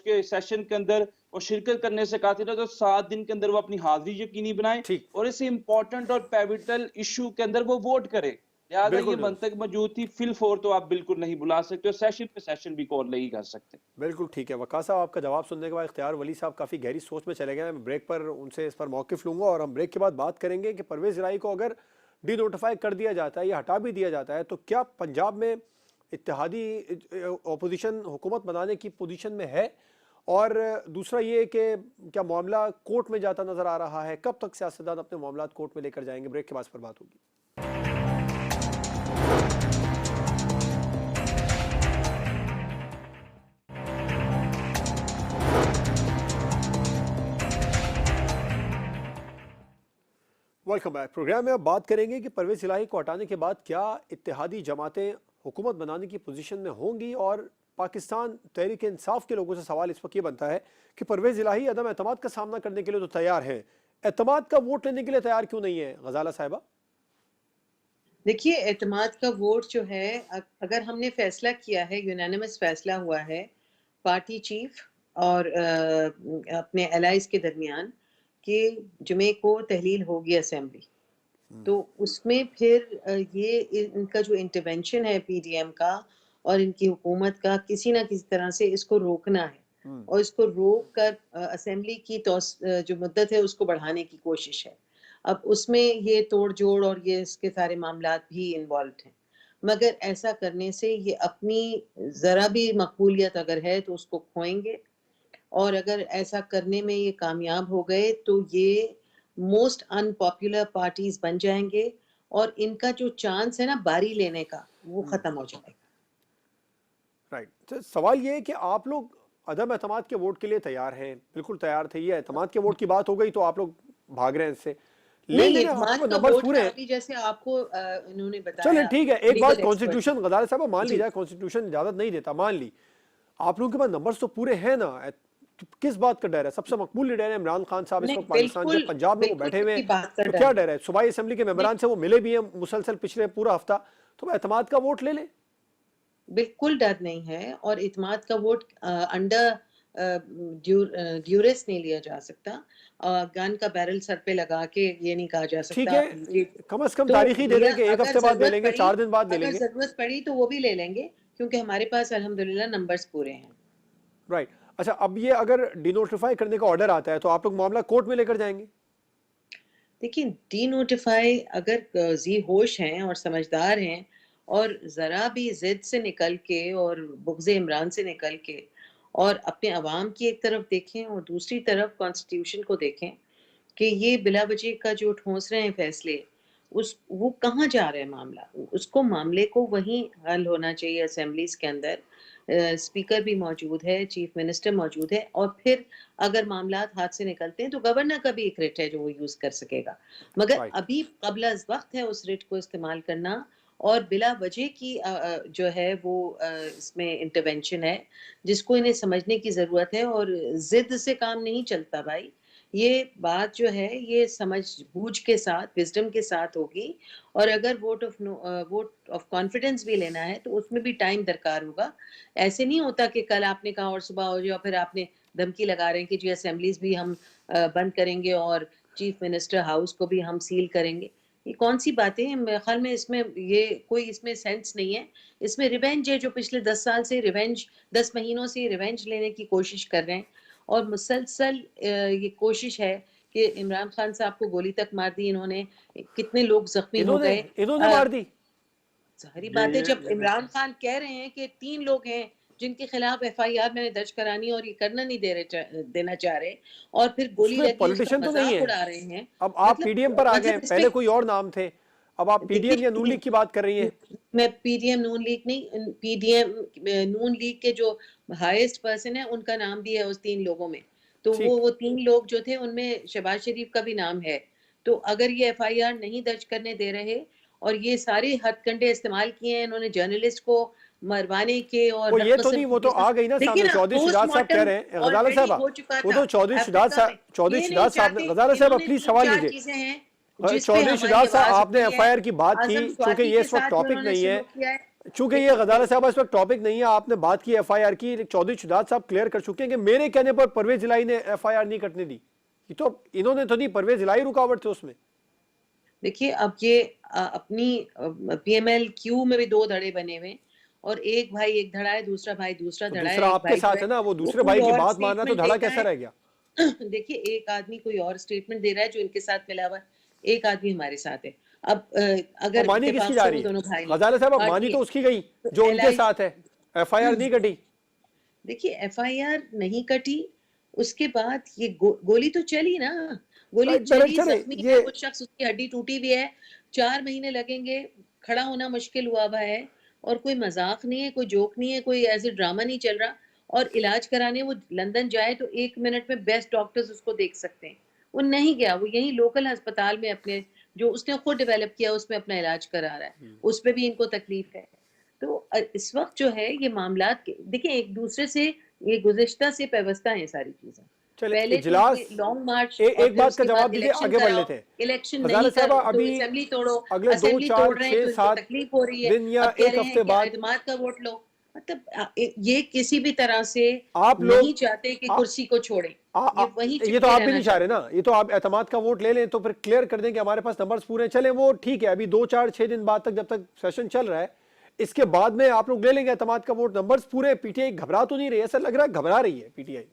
के सेशन के अंदर वो शिरकत करने से कातिल है, तो 7 दिन के अंदर वो अपनी हाजिरी यकीनी बनाए और इस इंपॉर्टेंट और पिवटल इशू के अंदर वो वोट करे। लिहाजा ये मंतक मौजूद थी, फिल फोर तो आप बिल्कुल नहीं बुला सकते और सेशन पे सेशन भी कॉल नहीं कर सकते। बिल्कुल ठीक है। वकार साहब, आपका जवाब सुनने के बाद इख्तियार वली साहब काफ़ी गहरी सोच में चले गए। मैं ब्रेक पर उनसे इस पर मौक़िफ़ लूँगा और हम ब्रेक के बाद बात करेंगे कि परवेज़ इलाही को अगर डी नोटिफाई कर दिया जाता है या हटा भी दिया जाता है तो क्या पंजाब में इत्तेहादी अपोजिशन हुकूमत बनाने की पोजीशन में है, और दूसरा ये कि क्या मामला कोर्ट में जाता नज़र आ रहा है, कब तक सियासतदान अपने मामला कोर्ट में लेकर जाएंगे? ब्रेक के बाद पर बात होगी। Welcome back. प्रोग्राम में अब बात करेंगे कि परवेज इलाही को हटाने के बाद क्या इत्तेहादी जमातें हुकूमत बनाने की पोजीशन में होंगी, और पाकिस्तान तहरीक इंसाफ के लोगों से सवाल इस वक्त ये बनता है कि परवेज इलाही अदम एतमाद का सामना करने के लिए तो तैयार हैं, एतमाद का वोट लेने के लिए तैयार क्यों नहीं है गजाला साहिबा? देखिए, एतमाद का वोट जो है, अगर हमने फैसला किया है, यूनानिमस फैसला हुआ है पार्टी चीफ और अपने एलाइज के दरमियान कि जुमे को तहलील होगी असेंबली, तो उसमें फिर ये इनका जो इंटरवेंशन है पीडीएम का और इनकी हुकूमत का, किसी ना किसी तरह से इसको रोकना है और इसको रोक कर असेंबली की जो मुद्दत है उसको बढ़ाने की कोशिश है। अब उसमें ये तोड़ जोड़ और ये इसके सारे मामलात भी इन्वॉल्व हैं, मगर ऐसा करने से ये अपनी जरा भी मकबूलियत अगर है तो उसको खोएंगे, और अगर ऐसा करने में ये कामयाब हो गए तो ये मोस्ट अनपॉपुलर पार्टीज बन जाएंगे और इनका जो चांस है ना बारी लेने का वो खत्म हो जाएगा। राइट। तो सवाल ये है कि आप लोग अदम एतमाद के वोट के लिए तैयार हैं, बिल्कुल तैयार थे, ये एतमाद के वोट की बात हो गई तो आप लोग भाग रहे हैं इससे। नहीं, लेकिन एतमाद का नंबर वोट पूरे का हैं। अभी जैसे आपको इन्होंने बताया, चलें ठीक है, एक लीगल बात एक्सपर्ट कॉन्स्टिट्यूशन गजाला साहब मान ली जी। जाए, कॉन्स्टिट्यूशन इजाजत नहीं देता, मान ली आप लोगों के पास नंबर्स तो पूरे हैं ना, किस बात का डर है? सबसे मकबूल लीडर है इमरान खान साहब इस नहीं, वक्त पाकिस्तान के, बिल्कुल पंजाब में वो बिल्कुल बैठे हुए किसकी हैं, बात कर तो रहा क्या है। डर है? सूबाई असेंबली के मेंबरान से वो मिले भी हैं मुसलसल पिछले पूरा हफ्ता, तो एतमाद का वोट ले लें। बिल्कुल डर नहीं है, और इत्मीनान का वोट अंडर ड्यूरेस नहीं लिया जा सकता, गन का बैरल सर पे लगा के ये नहीं कहा जा ठीक सकता है, आप लीजिए। कम से कम तो तारीखी दे दें कि एक अगर हफ्ते बाद ले जरूरत लेंगे, पड़ी 4 दिन बाद ले अगर लेंगे। जरूरत पड़ी तो वो भी ले लेंगे, क्योंकि हमारे पास अल्हम्दुलिल्लाह नंबर्स पूरे हैं। राइट। अच्छा, अब ये अगर डिनोटिफाई करने का ऑर्डर आता है तो आप लोग मामला कोर्ट में लेकर जाएंगे? देखिए, डी नोटिफाई अगर जी होश हैं और समझदार हैं और ज़रा भी ज़िद से निकल के और बुग़्ज़ इमरान से निकल के और अपने अवाम की एक तरफ देखें और दूसरी तरफ कॉन्स्टिट्यूशन को देखें कि ये बिला वजह का जो ठोंस रहे हैं फैसले, उस वो कहाँ जा रहा है मामला, उसको मामले को वहीं हल होना चाहिए असेंबलीज के अंदर। स्पीकर भी मौजूद है, चीफ मिनिस्टर मौजूद है, और फिर अगर मामलात हाथ से निकलते हैं तो गवर्नर का भी एक रिट है जो वो यूज कर सकेगा, मगर राइट। अभी कबल वक्त है उस रिट को इस्तेमाल करना, और बिला वजह की जो है वो इसमें इंटरवेंशन है जिसको इन्हें समझने की जरूरत है, और जिद से काम नहीं चलता भाई। ये बात जो है ये समझ बूझ के साथ, विजडम के साथ होगी, और अगर वोट ऑफ कॉन्फिडेंस भी लेना है तो उसमें भी टाइम दरकार होगा। ऐसे नहीं होता कि कल आपने कहा और सुबह हो जाए, फिर आपने धमकी लगा रहे हैं कि जी असेंबलीज भी हम बंद करेंगे और चीफ मिनिस्टर हाउस को भी हम सील करेंगे। ये कौन सी बातें हैं? मेरे ख्याल में इसमें ये कोई इसमें सेंस नहीं है। इसमें रिवेंज है, जो पिछले 10 साल से रिवेंज, 10 महीनों से रिवेंज लेने की कोशिश कर रहे हैं, और मुसलसल ये कोशिश है कि इमरान खान साहब को गोली तक मार दी इन्होंने, कितने लोग जख्मी हो गए। इन्होंने मार दी। जाहिर बात है, जब इमरान खान कह रहे हैं कि 3 लोग हैं जिनके खिलाफ एफआईआर मैंने दर्ज करानी है और ये करना नहीं देना चाह रहे, और फिर गोली उसमें लगी, उसका पॉलिटिशियन तो नहीं मजाक है। उड़ा रहे हैं। अब आप मतलब पीडीएम पर आ गए, मतलब पहले कोई और नाम थे, अब आप पीडीएम या नून देखिए, लीग की बात कर रही हैं। मैं पीडीएम नून लीग नहीं, पीडीएम नून लीग के जो हाईएस्ट पर्सन है उनका नाम भी है उस 3 लोगों में, तो ठीक। वो 3 लोग जो थे उनमें शहबाज शरीफ का भी नाम है। तो अगर ये एफआईआर नहीं दर्ज करने दे रहे और ये सारे हथकंडे इस्तेमाल किए हैं इन्होंने जर्नलिस्ट को मरवाने के और वो हर ये तो किस्म नहीं, की वो तो आ गई ना देखिए सामने, ना, चौधरी शिदात साहब कह रहे हैं गजाला ऑलरेडी साहब, हो चुका वो था तो चौधरी शिदात अफ्रीका साहब, में। चौधरी ये नहीं शिदात साहब ने, चाहते, गजाला साहब इन्होंने प्लीज 3 सवाल 4 लीजिए। चीजें हैं जिस पे चौधरी हमारी शिदात साहब, आवाज आपने उठती है। एफआईआर की बात की, आजम चूंकि स्वाति ये के इस वक्त साथ जो टॉपिक उन्होंने नहीं है, सलूक किया है, चूंकि ये गजाला साहब इस वक्त टॉपिक नहीं है, आपने बात की एफआईआर की, चौधरी शिदात साहब क्लियर कर चुके हैं कि मेरे कहने पर परवेज इलाही ने एफआईआर नहीं कटने दी। ये तो इन्होंने तो नहीं, परवेज इलाही रुकावट थे उसमें। देखिए अब ये अपनी पीएमएल क्यू में भी 2 धड़े बने हुए, और एक भाई एक धड़ा है, दूसरा भाई दूसरा तो धड़ा है। दूसरा एक आपके भाई जो साथ है ना, वो दूसरे कोई भाई की और बात मानना तो स्टेटमेंट धड़ा देता कैसा है। रह गया? देखिए, एक आदमी कोई और स्टेटमेंट दे रहा है जो इनके साथ मिला हुआ है, एक आदमी हमारे साथ है। अब अगर मानी इत्तेफाक किसकी जा से रही वो दोनों है? भाई गजाला साहब अब मानी काटिए, तो उसकी गई जो उनके एलआई साथ है, एफआईआर नहीं कटी। देखिए एफआईआर नहीं कटी, उसके बाद ये गोली तो चली ना, गोली राइट चली, डायरेक्टर है जख्मी ये। है वो शख्स, उसकी हड्डी टूटी भी है, 4 महीने लगेंगे, खड़ा होना मुश्किल हुआ हुआ है, और कोई मजाक नहीं है, कोई जोक नहीं है, कोई ऐसे ड्रामा नहीं चल रहा। और इलाज कराने वो लंदन जाए तो 1 मिनट में बेस्ट डॉक्टर्स उसको देख सकते हैं, वो नहीं गया, वो यहीं लोकल अस्पताल में अपने जो उसने खुद डेवलप किया उसमें अपना इलाज करा रहा है, उसमें भी इनको तकलीफ है। तो इस वक्त जो है ये मामलात के देखिए एक दूसरे से ये गुज़िश्ता से पेवस्ता है सारी चीजें। चलिए पहले तो इजलास ये लॉन्ग मार्च एक और एक फिर बात का उसके जवाब बाद दीजिए, इलेक्शन आगे बढ़ कराओ, लेते हैं। इलेक्शन गजाला नहीं कर साहबा, तो अभी असेंबली तोड़ो, अगले 2, असेंबली 4, तोड़ रहे हैं 6, तो इनको 7 तकलीफ हो रही है, दिन या अब कह एक रहे हैं हफ्ते कि बाद एतमाद का वोट लो। मतलब ये किसी भी तरह से आप नहीं लोग चाहते कि आ, कुर्सी को छोड़ें, आ, आ, ये वहीं ये तो चिपके आप भी रहना नहीं चाह रहे चाहते ना, हैं। ये तो आप एतमाद का वोट ले लें तो फिर क्लियर कर दें कि हमारे पास नंबर्स पूरे हैं। चले वो ठीक है, अभी 2, 4, 6 दिन बाद तक जब तक सेशन चल रहा है इसके बाद में आप लोग ले लेंगे एतमाद का वोट, नंबर्स पूरे। पीटीआई घबरा तो नहीं रही? ऐसा लग रहा है घबरा रही है पीटीआई।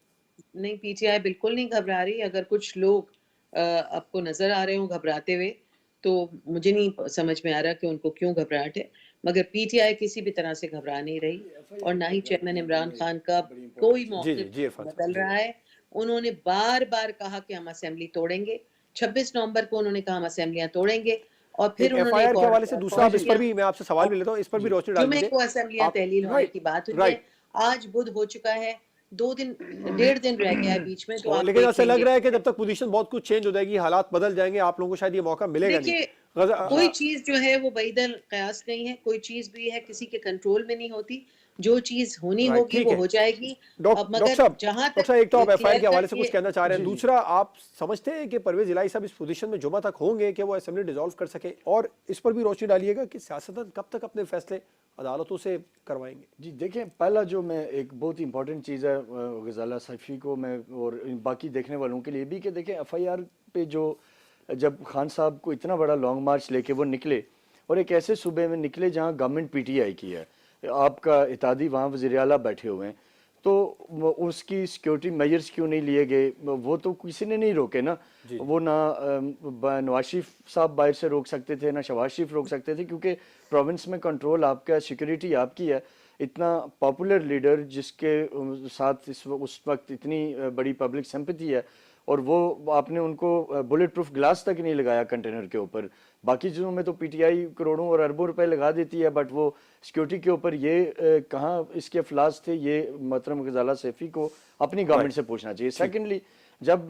नहीं, पीटीआई बिल्कुल नहीं घबरा रही। अगर कुछ लोग आपको नजर आ रहे हो घबराते हुए तो मुझे नहीं समझ में आ रहा कि उनको क्यों घबराहट है, मगर पीटीआई किसी भी तरह से घबरा नहीं रही और ना ही चेयरमैन इमरान खान का कोई जी मौक़िफ़ जी इरफान साहब, बदल जी। रहा है। उन्होंने बार बार कहा कि हम असेंबली तोड़ेंगे, 26 नवंबर को उन्होंने कहा हम असेंबलियां तोड़ेंगे और फिर एक उन्होंने एफआईआर एक के और हवाले से दूसरा, अब इस पर असेंबलियां भी मैं आपसे सवाल भी लेता हूँ, इस पर भी जी रोशनी डाल जुमे दीजिए को असेंबलियां आप। तहलील होने राइट की बात हुई है। राइट। आज बुध हो चुका है, 2 दिन 1.5 दिन रह गया है बीच में, तो आप लेकिन देख ऐसा लग लेंगे। रहा है कि जब तक पोजीशन बहुत कुछ चेंज हो जाएगी, हालात बदल जाएंगे, आप लोगों को शायद ये मौका मिलेगा नहीं। देखिए कोई चीज जो है वो बैदल कयास नहीं है, कोई चीज भी है किसी के कंट्रोल में नहीं होती। जो चीज होनी राइट, होगी ठीक वो है। हो जाएगी। अब डॉक्टर मगर जहां साहब, तक एक तो आप एफआईआर क्लियर के हवाले कट से कुछ ये कहना चाह रहे हैं, जी, जी। दूसरा आप समझते हैं कि परवेज इलाही साहब इस पोजीशन में जुमा तक होंगे कि वो असेंबली डिसॉल्व कर सके? और इस पर भी रोशनी डालिएगा कि सियासतदान कब तक अपने फैसले अदालतों से करवाएंगे? जी देखें, पहला जो मैं एक बहुत इंपॉर्टेंट चीज़ है गजाला सैफी को मैं और बाकी देखने वालों के लिए भी कि देखें एफआईआर पे जो जब खान साहब को इतना बड़ा लॉन्ग मार्च लेके वो निकले और एक ऐसे सूबे में निकले जहां गवर्नमेंट पीटीआई की है, आपका इत्तेहादी वहाँ वज़ीर आला बैठे हुए हैं, तो उसकी सिक्योरिटी मेजर्स क्यों नहीं लिए गए? वो तो किसी ने नहीं रोके ना। वो ना नवाज शरीफ साहब बाहर से रोक सकते थे, ना शहबाज शरीफ रोक सकते थे, क्योंकि प्रोविंस में कंट्रोल आपका है, सिक्योरिटी आपकी है। इतना पॉपुलर लीडर जिसके साथ उस वक्त इतनी बड़ी पब्लिक सिंपैथी है और वो आपने उनको बुलेट प्रूफ ग्लास तक नहीं लगाया कंटेनर के ऊपर। बाकी चीज़ों में तो पीटीआई करोड़ों और अरबों रुपए लगा देती है, बट वो सिक्योरिटी के ऊपर ये कहाँ इसके फ्लास थे, ये मोहतरम गजाला सैफी को अपनी गवर्नमेंट से पूछना चाहिए। सेकेंडली, जब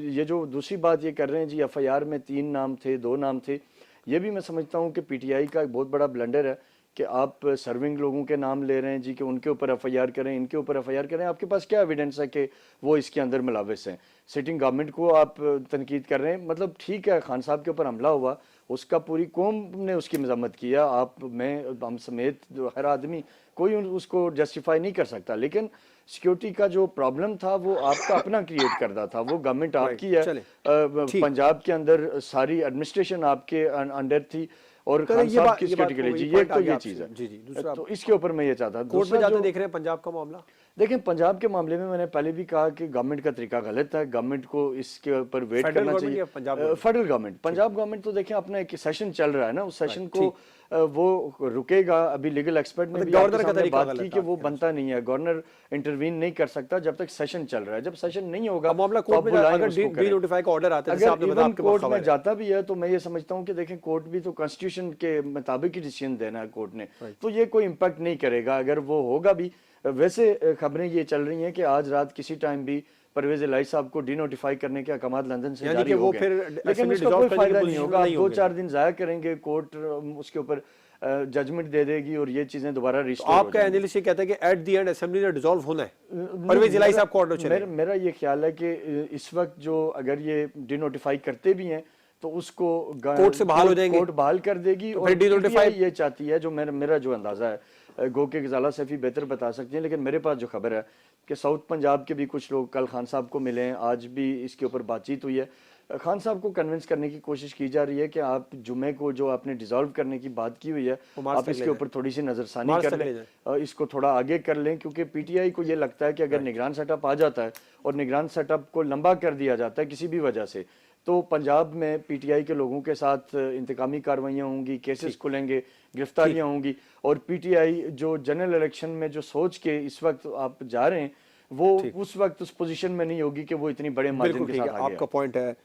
ये जो दूसरी बात ये कर रहे हैं जी एफआईआर में 3 नाम थे, 2 नाम थे, ये भी मैं समझता हूँ कि पीटीआई का एक बहुत बड़ा ब्लंडर है कि आप सर्विंग लोगों के नाम ले रहे हैं जी कि उनके ऊपर एफआईआर करें, इनके ऊपर एफआईआर करें। आपके पास क्या एविडेंस है कि वो इसके अंदर मुलविस हैं? सिटिंग गवर्नमेंट को आप तनकीद कर रहे हैं। मतलब ठीक है, खान साहब के ऊपर हमला हुआ, उसका पूरी कौम ने उसकी मजम्मत किया, आप मैं हम समेत हर आदमी कोई उसको जस्टिफाई नहीं कर सकता, लेकिन सिक्योरिटी का जो प्रॉब्लम था वो आपका अपना क्रिएट करता था। वो गवर्नमेंट आपकी है, पंजाब के अंदर सारी एडमिनिस्ट्रेशन आपके अंडर थी और खान साहब की सिक्योरिटी के लिए जी ये तो ये चीज़ है। जी जी, दूसरा तो इसके ऊपर मैं ये चाहता था कोर्ट में जाते देख रहे हैं पंजाब का मामला। देखें, पंजाब के मामले में मैंने पहले भी कहा कि गवर्नमेंट का तरीका गलत है, गवर्नमेंट को इसके ऊपर वेट करना चाहिए। फेडरल गवर्नमेंट, पंजाब गवर्नमेंट तो देखें अपना एक सेशन चल रहा है ना, उस सेशन को वो रुकेगा। अभी लीगल एक्सपर्ट ने भी गवर्नर का बात की कि वो बनता नहीं है, गवर्नर इंटरवीन नहीं कर सकता जब तक सेशन चल रहा है। जब सेशन नहीं होगा मामला कोर्ट में अगर डी-नोटिफाई का ऑर्डर आता है, जैसे आपने बताया, आपके कोर्ट में जाता भी है, तो मैं ये समझता हूँ कि देखें कोर्ट भी तो कॉन्स्टिट्यूशन के मुताबिक ही डिसीजन देना है कोर्ट ने, तो ये कोई इम्पैक्ट नहीं करेगा अगर वो होगा भी। वैसे खबरें ये चल रही हैं कि आज रात किसी टाइम भी परवेज इलाही साहब को डी-नोटिफाई करने के अहकाम लंदन से जारी हो गए, लेकिन उसका कोई फायदा नहीं होगा। आप 2-4 दिन जाया करेंगे, कोर्ट उसके ऊपर जजमेंट दे देगी और ये चीजें दोबारा रिस्टोर हो आपका एनालिसिस ये कहता है कि एट द एंड असेंबली ने डिसॉल्व होना है, परवेज इलाही साहब को ऑर्डर चलेगा। मेरा ये ख्याल है कि इस वक्त जो अगर ये डी-नोटिफाई करते भी हैं तो उसको कोर्ट से बहाल हो जाएंगे, कोर्ट बहाल कर देगी। और डी-नोटिफाई ये चाहती है, जो मेरा जो अंदाजा है, गो के गजाला सैफी बेहतर बता सकती हैं, लेकिन मेरे पास जो खबर है कि साउथ पंजाब के भी कुछ लोग कल खान साहब को मिले हैं, आज भी इसके ऊपर बातचीत हुई है। खान साहब को कन्विंस करने की कोशिश की जा रही है कि आप जुमे को जो आपने डिसॉल्व करने की बात की हुई है, आप इसके ऊपर थोड़ी सी नजरसानी कर लें, इसको थोड़ा आगे कर लें, क्योंकि पीटीआई को ये लगता है कि अगर निगरान सेटअप आ जाता है और निगरान सेटअप को लंबा कर दिया जाता है किसी भी वजह से, तो पंजाब में पीटीआई के लोगों के साथ इंतकामी कार्रवाइयाँ होंगी, केसेस खुलेंगे, गिरफ्तारियाँ होंगी, और पीटीआई जो जनरल इलेक्शन में जो सोच के इस वक्त आप जा रहे हैं वो उस वक्त उस पोजीशन में नहीं होगी कि वो इतनी बड़े मार्जिन के साथ आ गया। आपका पॉइंट है।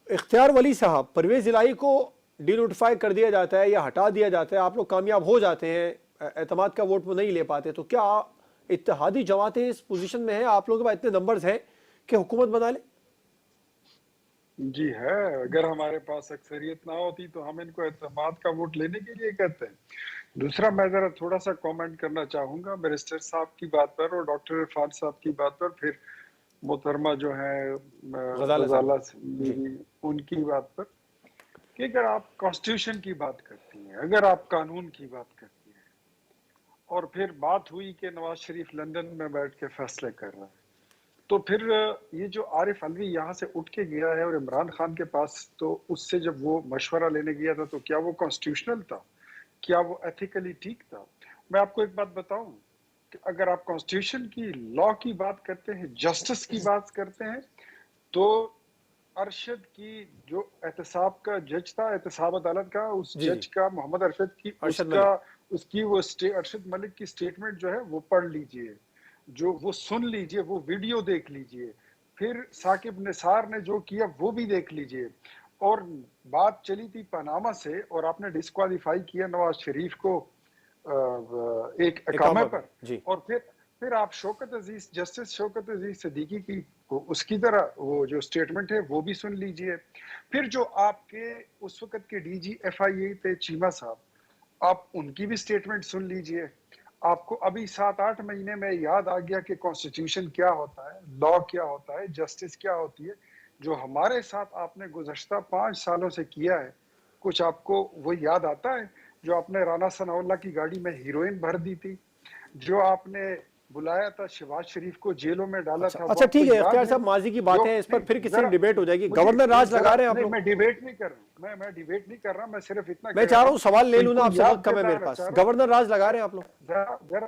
इख्तियार वली साहब, परवेज इलाही को डी-नोटिफाई कर दिया जाता है या हटा दिया जाता है, आप लोग कामयाब हो जाते हैं, एतमाद का वोट वो नहीं ले पाते, तो क्या इत्तेहादी जमातें इस पोजीशन में हैं, आप लोगों के पास इतने नंबर्स हैं कि हुकूमत बना ले? जी है, अगर हमारे पास अक्सरियत ना होती तो हम इनको एतमाद का वोट लेने के लिए कहते हैं। दूसरा, मैं जरा थोड़ा सा कमेंट करना चाहूंगा बैरिस्टर साहब की बात पर और डॉक्टर इरफान साहब की बात पर, फिर मोहतरमा जो है गजाला साहब। गजाला जी। बीवी, उनकी बात पर, कि अगर आप कॉन्स्टिट्यूशन की बात करती हैं, अगर आप कानून की बात करती हैं, और फिर बात हुई कि नवाज शरीफ लंदन में बैठ के फैसले कर रहा है, तो फिर ये जो आरिफ अलवी यहाँ से उठ के गया है और इमरान खान के पास, तो उससे जब वो मशवरा लेने गया था, तो क्या वो कॉन्स्टिट्यूशनल था? क्या वो एथिकली ठीक था? मैं आपको एक बात बताऊं कि अगर आप कॉन्स्टिट्यूशन की, लॉ की बात करते हैं, जस्टिस की बात करते हैं, तो अरशद की जो एहतसाब का जज था, एहतसाब अदालत का, उस जी जज जी। का, मोहम्मद अरशद की, अरशद उसका, मलिक। उसकी वो अरशद मलिक की स्टेटमेंट जो है वो पढ़ लीजिए, जो वो सुन लीजिए, वो वीडियो देख लीजिए, फिर साकिब निसार ने जो किया वो भी देख लीजिए। और बात चली थी पनामा से, और आपने डिस्क्वालीफाई किया नवाज शरीफ को एक अकामे इकामा पर, जी। और फिर आप शौकत अजीज, जस्टिस शौकत अजीज सिद्दीकी की उसकी तरह वो जो स्टेटमेंट है वो भी सुन लीजिए। फिर जो आपके उस वक्त के डीजी एफआईए थे चीमा साहब, आप उनकी भी स्टेटमेंट सुन लीजिए। आपको अभी 7-8 महीने में याद आ गया कि कॉन्स्टिट्यूशन क्या होता है, लॉ क्या होता है, जस्टिस क्या होती है। जो हमारे साथ आपने गुज़श्ता 5 सालों से किया है, कुछ आपको वो याद आता है? जो आपने राना सनाउल्लाह की गाड़ी में हीरोइन भर दी थी, जो आपने बुलाया था शहबाज शरीफ को, जेलों में डाला अच्छा था, वो अच्छा, आपको ठीक है, याद इख्तियार है? साहब, माजी की जो बातें हैं, इस पर नहीं, फिर किसी जरा डिबेट हो जाएगी। मुझे गवर्नर राज जरा लगा रहे हैं आप नहीं, लोग। मैं डिबेट नहीं कर रहा हूँ, मैं डिबेट नहीं कर रहा, मैं सिर्फ इतना मैं कह चाह रहा रहा हूँ, हूँ सवाल ले लूँ ना, इनको आपसे याद वक्त कम है मेरे दिलाना पास। चाह रहा हूँ। गवर्नर राज लगा रहे हैं आप लोग। जरा जरा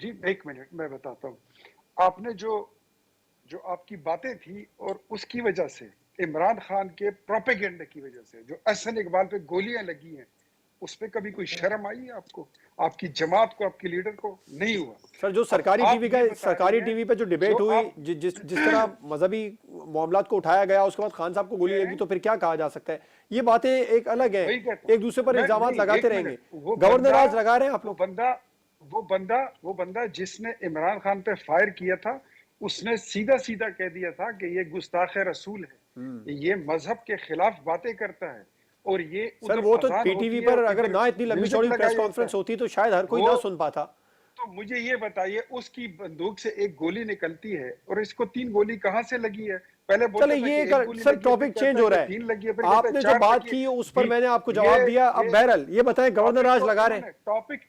जी, 1 मिनट मैं बताता हूँ। आपने जो जो आपकी बातें थी, और उसकी वजह से, इमरान खान के प्रोपेगेंडा की वजह से जो एहसन इकबाल पे गोलियां लगी हैं, उस पे कभी कोई शर्म आई है आपको? आपकी जमात को, आपके लीडर को नहीं हुआ। सर, जो अब सरकारी आप टीवी का, ये बता रही सरकारी हैं, टीवी पे जो जो डिबेट हुई, आप जिस जिस तरह मजहबी मामलात को उठाया गया, उसके बाद खान साहब को गोली लगी, तो फिर क्या कहा जा सकता है? ये बातें एक अलग है, वही कहता हूँ एक दूसरे पर मैं। इल्जामात नहीं, लगाते 1 रहेंगे। मिनट, वो गवर्नर बंदा, राज लगा रहे हैं आप वो लोग। बंदा वो बंदा जिसने इमरान खान पे फायर किया था, उसने सीधा सीधा कह दिया था कि ये गुस्ताख रसूल है, ये मजहब के खिलाफ बातें करता है, और ये सर, उधर वो तो अजान पीटीवी होती है पर और अगर इधर ना इतनी लंबी म्यूजिक चौड़ी प्रेस लगाया होता कॉन्फ्रेंस है। होती तो शायद हर कोई वो ना सुन पाता। तो मुझे ये बताइए, उसकी बंदूक से एक गोली निकलती है, और इसको 3 गोली कहाँ से लगी है? पहले चले, बोलता था ये कि 1 गोली सर लगी है, फिर टॉपिक कहता चेंज है हो कि रहा है। 3 लगी है, फिर कहता है आपने जो 4 बात लगी है। की उस पर जी, मैंने आपको ये जवाब दिया। अब ये बहरहाल ये बताएं, गवर्नर टॉपिक राज तो लगा रहे हैं। टॉपिक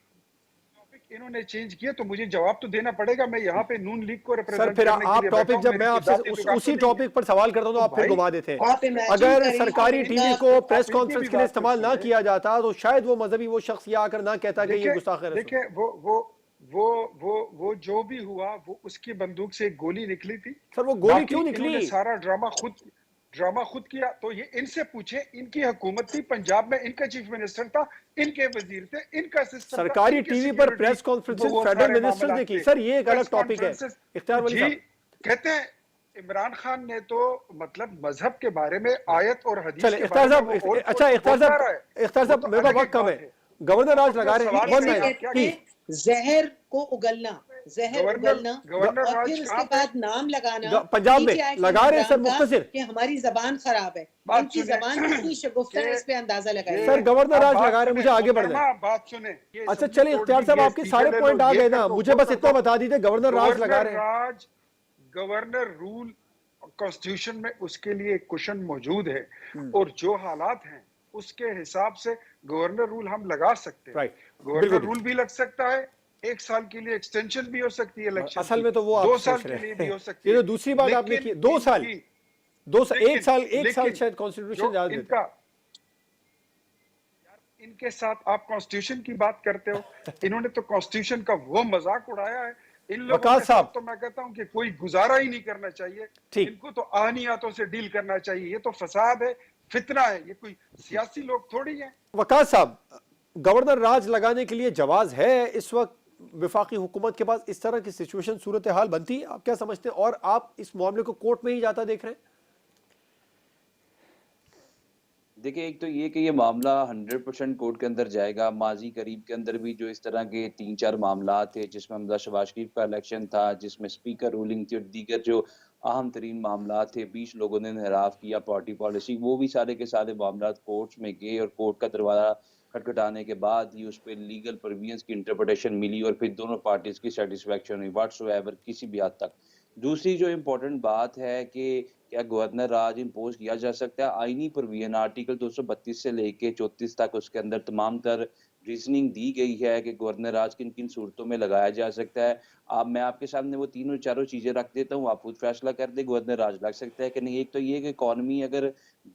इन्होंने चेंज किया, तो मुझे जवाब तो देना पड़ेगा। मैं यहाँ पे नून लीग को सर, रिप्रेजेंट फिर करने के आप लिए बैठा टॉपिक, हूँ, जब मेरी मैं कोई आपसे जाति विभाग तो उसी नहीं है। टॉपिक पर सवाल करता हूं, तो तो आप फिर भाई, घुमा देते हैं। आप इमेजिन अगर करिए सरकारी कि टीवी इनका को प्रेस आप इनकी कॉन्फ्रेंस भी के लिए बात तो इस्तेमाल ना सुने। किया जाता, तो शायद वो मजहबी वो शख्स ये आकर ना कहता कि ये देखिए गुस्ताख रसूल। देखिए वो जो भी हुआ, वो उसकी बंदूक से एक गोली निकली थी। सर, वो गोली बाकी क्यों इन्होंने निकली? सारा ड्रामा खुद किया। तो ये इनसे पूछे, इनकी हुकूमत थी पंजाब में, इनका चीफ मिनिस्टर था, इनके वजीर थे, इनका सिस्टम था, सरकारी इनके टीवी पर सिक्योरिटी, प्रेस कॉन्फ्रेंसेस वो फेडरल सारे मिनिस्टर्स ने मामलात की। थे। सर, ये एक अलग प्रेस टॉपिक है। कॉन्फ्रेंसेस इख्तियार वली जी, साहब, कहते हैं इमरान खान ने तो मतलब मजहब के बारे में, आयत और हदीस चले के इख्तियार बारे में साहब, वो और अच्छा इख्तियार बोलता रहा है, साहब, इख्तियार वो साहब, तो मेरे पास अलग वक्त एक कम बात है। है। गवर्नर राज अपना लगा रहे हैं, सवाल वन इसे सुने, मिनट आप क्या कहते कह रहे प्लीज। हैं जहर को उगलना, जहर गवर्नर उगलना, गवर्नर और राज फिर उसके कहाँ पे? बाद नाम लगाना पंजाब में पीटीआई के लगा रहे हैं सर, निगरान का मुख्तसिर। कि हमारी जबान खराब है। बात इनकी सुने जबान कितनी शगुफ्ता है, इस पे अंदाजा ये लगाइए। सर, गवर्नर आप राज बात लगा रहे हैं, सुने, मुझे आगे बढ़ना है। मोहतरमा, बात सुने। ये अच्छा सुप्रीम चलिए, कोर्ट इख्तियार की साहब, ये आपके सीधे सारे ले लो, पॉइंट आ ये गए कर ना, दो, मुझे वो बस कर इतना दो। बता दीजिए, गवर्नर राज लगा रहे हैं। गवर्नर रूल कॉन्स्टिट्यूशन में उसके लिए एक क्वेश्चन मौजूद है, और जो हालात हैं उसके हिसाब से गवर्नर रूल हम लगा सकते हैं। राइट, गवर्नर बिल्कुल। रूल भी लग सकता है, 1 साल के लिए एक्सटेंशन भी हो सकती है इलेक्शन असल की, में तो वो आप 2 साल सोच के रहे लिए हैं। भी हो सकती ये है। तो दूसरी बात आपने लेकिन की, 2 साल, इनकी 2 साल, लेकिन 1 साल लेकिन शायद कॉन्स्टिट्यूशन जो इजाजत देता है। इनके साथ आप कॉन्स्टिट्यूशन की बात करते हो, इन्होंने तो कॉन्स्टिट्यूशन का वो मजाक उड़ाया है। इन लोगों वकास के साहब, साथ तो मैं कहता हूं कि कोई गुजारा ही नहीं करना चाहिए। ठीक। इनको तो आहनियातों से डील करना चाहिए। ये तो फसाद है, फितना है, ये कोई सियासी लोग थोड़ी है। वकास साहब, गवर्नर राज लगाने के लिए जवाज है इस वक्त विफाकी हुकूमत के पास? इस तरह की सिचुएशन, सूरत हाल बनती है, आप क्या समझते हैं? और आप इस मामले को कोर्ट में ही जाता देख रहे हैं? देखिए, एक तो ये कि ये मामला 100% कोर्ट के अंदर जाएगा। माजी करीब के अंदर भी जो इस तरह के 3-4 मामला थे, जिसमें हमजा शहबाज शरीफ का इलेक्शन था, जिसमें स्पीकर रूलिंग थी और दीगर जो अहम तरीन मामला थे, 20 लोगों ने इन्हराफ किया पार्टी पॉलिसी, वो भी सारे के सारे मामला कोर्ट्स में गए और कोर्ट का दरवाज़ा खटखटाने के बाद ही उस पे लीगल प्रोविजंस की इंटरप्रिटेशन मिली और फिर दोनों पार्टीज़ की सैटिस्फैक्शन हुई व्हाट्सोएवर किसी भी हद तक। दूसरी जो इम्पोर्टेंट बात है कि क्या गवर्नर राज इम्पोज़ किया जा सकता है? आईनी प्रोविज़न आर्टिकल 232 से लेके 34 तक उसके अंदर तमाम तर रीज़निंग दी गई है कि गवर्नर राज किन-किन सूरतों में लगाया जा सकता है। मैं आपके सामने वो तीनों चारों चीज़ें रख देता हूँ, आप खुद फैसला कर दें गवर्नर राज लग सकता है कि नहीं। एक तो ये कि इकॉनमी अगर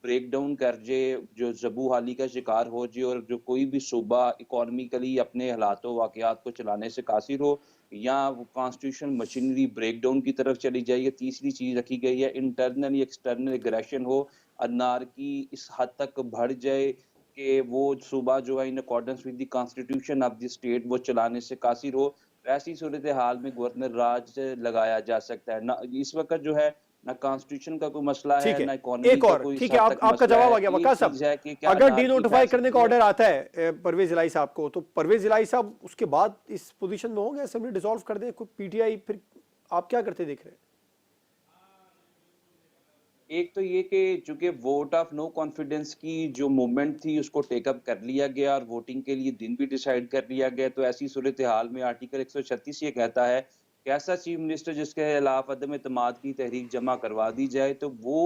ब्रेक डाउन कर जाए, जो ज़बू-हाली का शिकार हो जाए और जो कोई भी सूबा इकॉनमिकली अपने हालातों वाक़यात को चलाने से कासिर हो, या वो कॉन्स्टिट्यूशनल मशीनरी ब्रेकडाउन की तरफ चली जाए। या तीसरी चीज़ रखी गई है इंटरनल या एक्सटर्नल एग्रेशन हो, अनार्की इस हद तक बढ़ जाए कि वो सूबा जो है in accordance with the constitution of the state वो चलाने से कासिर हो। तो ऐसी सूरत हाल में गवर्नर राज लगाया जा सकता है। ना इस वक़्त जो है ना कॉन्स्टिट्यूशन का कोई मसला ठीक है, है, ना इकोनॉमी एक का और कोई इस ठीक है, हद आप तक आपका मसला जवाब आ है। गया एक वकास साहब। चीज़ है कि क्या अगर अनार्की डिनोटिफाई फैल करने सकती का है। ऑर्डर आता है परवेज इलाही साहब को, तो परवेज इलाही साहब उसके बाद इस पोजीशन में होंगे, असेंबली डिसॉल्व कर दे कोई पीटीआई, फिर आप क्या करते देख रहे हैं? एक तो ये कि चूंकि वोट ऑफ नो कॉन्फिडेंस की जो मूवमेंट थी उसको टेकअप कर लिया गया और वोटिंग के लिए दिन भी डिसाइड कर लिया गया, तो ऐसी सूरत हाल में आर्टिकल 136 ये कहता है कि ऐसा चीफ मिनिस्टर जिसके खिलाफ अदम एतमाद की तहरीक जमा करवा दी जाए तो वो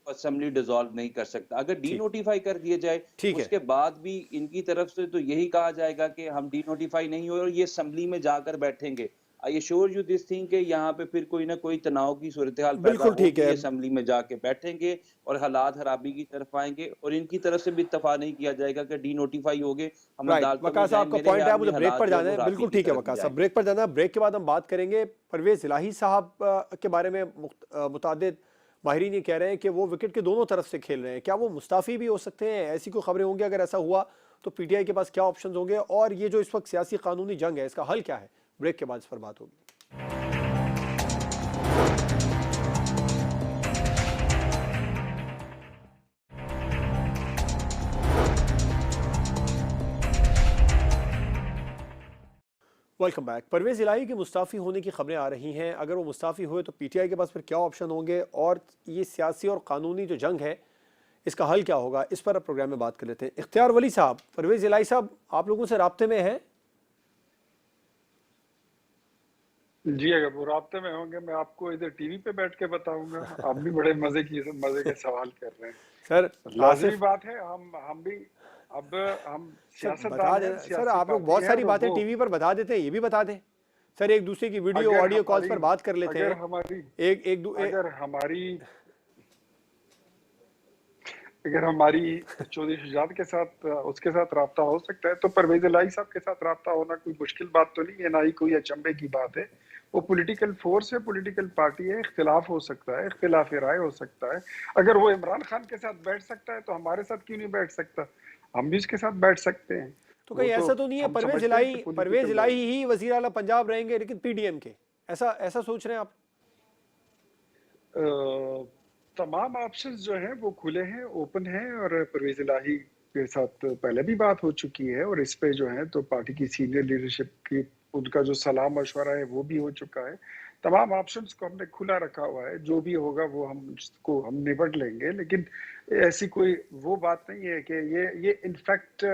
असेंबली डिसॉल्व नहीं कर सकता। अगर डी ठीक, नोटिफाई कर दिया जाए ठीक है। उसके बाद भी इनकी तरफ से तो यही कहा जाएगा कि हम डी नोटिफाई नहीं हुए और ये असेंबली में जाकर बैठेंगे। I assure you this thing कि यहाँ पे फिर कोई ना कोई तनाव की सूरत हाल पैदा बिल्कुल ठीक होगी, है। असेंबली में जाके बैठेंगे और हालात खराबी की तरफ आएंगे और इनकी तरफ से भी इत्तफाक नहीं किया जाएगा कि डी नोटिफाई हो गए हम राइट, अदालतों में वकास साहब जाएं। आपका मेरे पॉइंट है, ख्याल में मुझे ब्रेक हालात पर जो है जाना वो है। खराबी बिल्कुल की ठीक है तरफ ही वकास साहब, जाएंगे। ब्रेक पर जाना है। ब्रेक के बाद हम बात करेंगे परवेज इलाही साहब के बारे में। मुतादिद माहिरीन ये कह रहे हैं कि वो विकेट के दोनों तरफ से खेल रहे हैं, क्या वो मुस्ताफ़ी भी हो सकते हैं? ऐसी कोई खबरें होंगी? अगर ऐसा हुआ तो पीटीआई के पास क्या ऑप्शन होंगे, और ये जो इस वक्त सियासी कानूनी जंग है इसका हल क्या है? ब्रेक के बाद इस पर बात होगी। Welcome back. परवेज इलाही के मुस्ताफ़ी होने की खबरें आ रही हैं। अगर वो मुस्ताफ़ी हुए तो पीटीआई के पास फिर क्या ऑप्शन होंगे, और ये सियासी और कानूनी जो जंग है इसका हल क्या होगा, इस पर अब प्रोग्राम में बात कर लेते हैं। इख्तियार वली साहब, परवेज इलाही साहब आप लोगों से राब्ते में हैं? जी अगर वो राब्ते में होंगे मैं आपको इधर टीवी पे बैठ के बताऊंगा। आप भी बड़े मजे के सवाल कर रहे हैं। सर लाजिमी आसिफ, बात है, हम भी अब हम सर बता सियासतदान हैं, देना सर, सियासी आप लोग पार्टी बहुत है सारी और बातें वो टीवी पर बता देते हैं, ये भी बता दें सर। एक दूसरे की वीडियो अगर ऑडियो कॉल्स हमारी पर बात कर लेते अगर हैं। हमारी एक एक दो एक, अगर हमारी अगर हमारी चौधरी शुजात के साथ उसके साथ राब्ता हो सकता है तो परवेज इलाही साहब के साथ राब्ता होना कोई मुश्किल बात तो नहीं है, ना ही कोई अचंभे की बात है। वो पॉलिटिकल फोर्स है, पॉलिटिकल पार्टी है, इख्तिलाफ हो सकता है, इख्तिलाफ राय हो सकता है। अगर वो इमरान खान के साथ बैठ सकता है तो हमारे साथ क्यों नहीं बैठ सकता? हम भी उसके साथ बैठ सकते हैं। तो वो कहीं तो ऐसा तो नहीं है हम परवेज समझते हैं कि इलाही पॉलिटिकल ही वजीर आला पंजाब रहेंगे लेकिन पीडीएम के? ऐसा ऐसा सोच रहे हैं आप? तमाम ऑप्शंस जो हैं वो खुले हैं, ओपन हैं, और परवेज इलाही के साथ पहले भी बात हो चुकी है और इस पे जो है तो पार्टी की सीनियर लीडरशिप की उनका जो सलाह मशवरा है वो भी हो चुका है। तमाम ऑप्शंस को हमने खुला रखा हुआ है, जो भी होगा वो हम निपट लेंगे। लेकिन ऐसी कोई वो बात नहीं है कि ये इनफैक्ट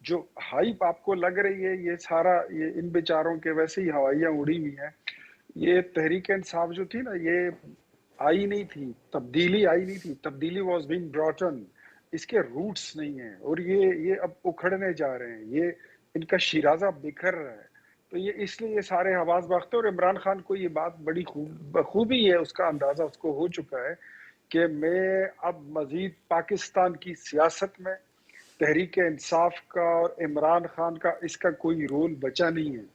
जो हाइप आपको लग रही है ये सारा ये इन बेचारों के वैसे ही हवाइयां उड़ी हुई हैं। ये तहरीक इंसाफ जो थी ना, ये आई नहीं थी, तब्दीली आई नहीं थी, तब्दीली वाज बीइंग ब्रॉट ऑन। इसके रूट्स नहीं है और ये अब उखड़ने जा रहे हैं, ये इनका शिराजा बिखर रहा है। तो ये इसलिए ये सारे हवास बख्त है और इमरान खान को ये बात बड़ी खूबी है, उसका अंदाजा उसको हो चुका है कि मैं अब मजीद पाकिस्तान की सियासत में तहरीक इंसाफ का और इमरान खान का इसका कोई रोल बचा नहीं है।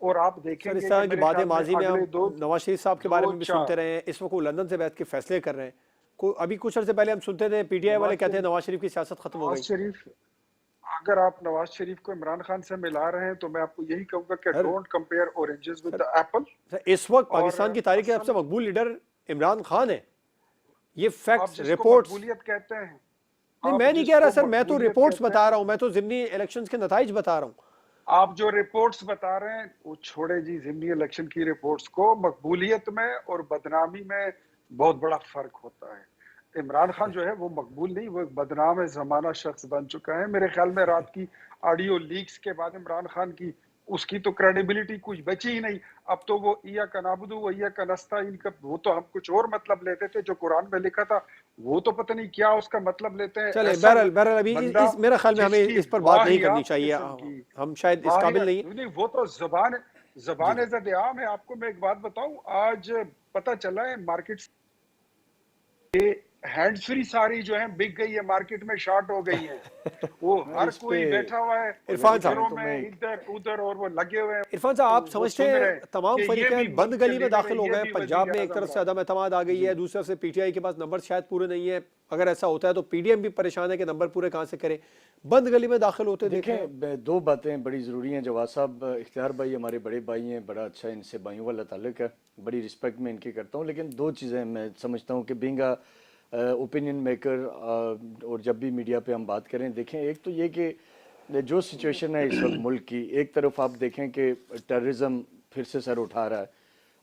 और आप सर देखेंगे इस तरह की बातें माजी में हम अगले दो नवाज शरीफ साहब के बारे में भी चार सुनते रहे हैं। इस वक्त वो लंदन से बैठ के फैसले कर रहे हैं। अभी कुछ अर्से पहले हम सुनते थे पीटीआई वाले कहते हैं नवाज शरीफ की सियासत खत्म हो नवाज गई। शरीफ, अगर आप नवाज शरीफ को इमरान खान से मिला रहे हैं तो मैं आपको यही कहूंगा कि sir don't compare oranges with the Apple. इस वक्त और पाकिस्तान की तारीख के सबसे असल मकबूल लीडर इमरान खान है, ये आप फैक्ट्स जिसको रिपोर्ट्स। मकबूलियत कहते हैं, नहीं आप मैं नहीं कह रहा जिसको सर, मैं तो मकबूलियत रिपोर्ट्स कहते बता हैं, रहा हूं, मैं तो जिमनी इलेक्शंस के नताइज बता रहा हूं। आप जो रिपोर्ट्स बता रहे हैं वो छोड़े जी, जिमनी इलेक्शन की रिपोर्ट्स को। मकबूलियत में और बदनामी में बहुत बड़ा फर्क होता है। इमरान खान जो है वो मकबूल नहीं, वो एक बदनाम है ज़माना शख्स बन चुका है। मेरे ख्याल में रात की ऑडियो लीक्स के बाद इमरान खान की उसकी तो क्रेडिबिलिटी कुछ बची ही नहीं। अब तो वो इय्याका नअबुदु व इय्याका नस्ताईन, इनका वो तो हम कुछ और मतलब लेते थे, जो कुरान में लिखा था वो तो पता नहीं क्या उसका मतलब लेते हैं। चले ऐसा बहरहाल बहरहाल अभी बंदा इस मेरा ख्याल में हमें जिसकी इस पर बात नहीं करनी वाहियात चाहिए, किस्म की हम शायद इस काबिल नहीं वाहियात नहीं, वो तो ज़बान जी जी ज़बान आम है। आपको मैं एक बात बताऊं, आज पता चला है मार्केट हैंड फ्री सारी जो है बिक गई है, मार्केट में शॉर्ट हो गई है। वो मैं हर इस पे कोई बैठा हुआ है इरफान साहब घरों तो मैं में, एक इधर उधर, और वो लगे हुए हैं। इरफान साहब, आप वो समझते सुन हैं रहे हैं तमाम कि ये भी फरीकैन बंद मुल्क के गली में लीडर है, दाखिल हो ये गए हैं। भी पंजाब वजीर में एक आजम तरफ से रहा। अदम एतमाद आ गई जी है, दूसरी तरफ से पीटीआई के पास नंबर शायद पूरे नहीं है। अगर ऐसा होता है तो पीडीएम भी परेशान है कि नंबर पूरे कहाँ से करे। बंद गली में दाखिल होते देखे हैं। देखें, दो बातें बड़ी ज़रूरी हैं। जवाद साहब, इख्तियार भाई हमारे बड़े भाई हैं, बड़ा अच्छा इनसे भाइयों वाला ताल्लुक है, बड़ी रिस्पेक्ट में इनकी करता हूँ। लेकिन दो चीज़ें मैं समझता हूँ कि बीइंग ओपिनियन मेकर, और जब भी मीडिया पे हम बात करें, देखें, एक तो ये कि जो सिचुएशन है इस वक्त मुल्क की, एक तरफ आप देखें कि टेररिज्म फिर से सर उठा रहा है।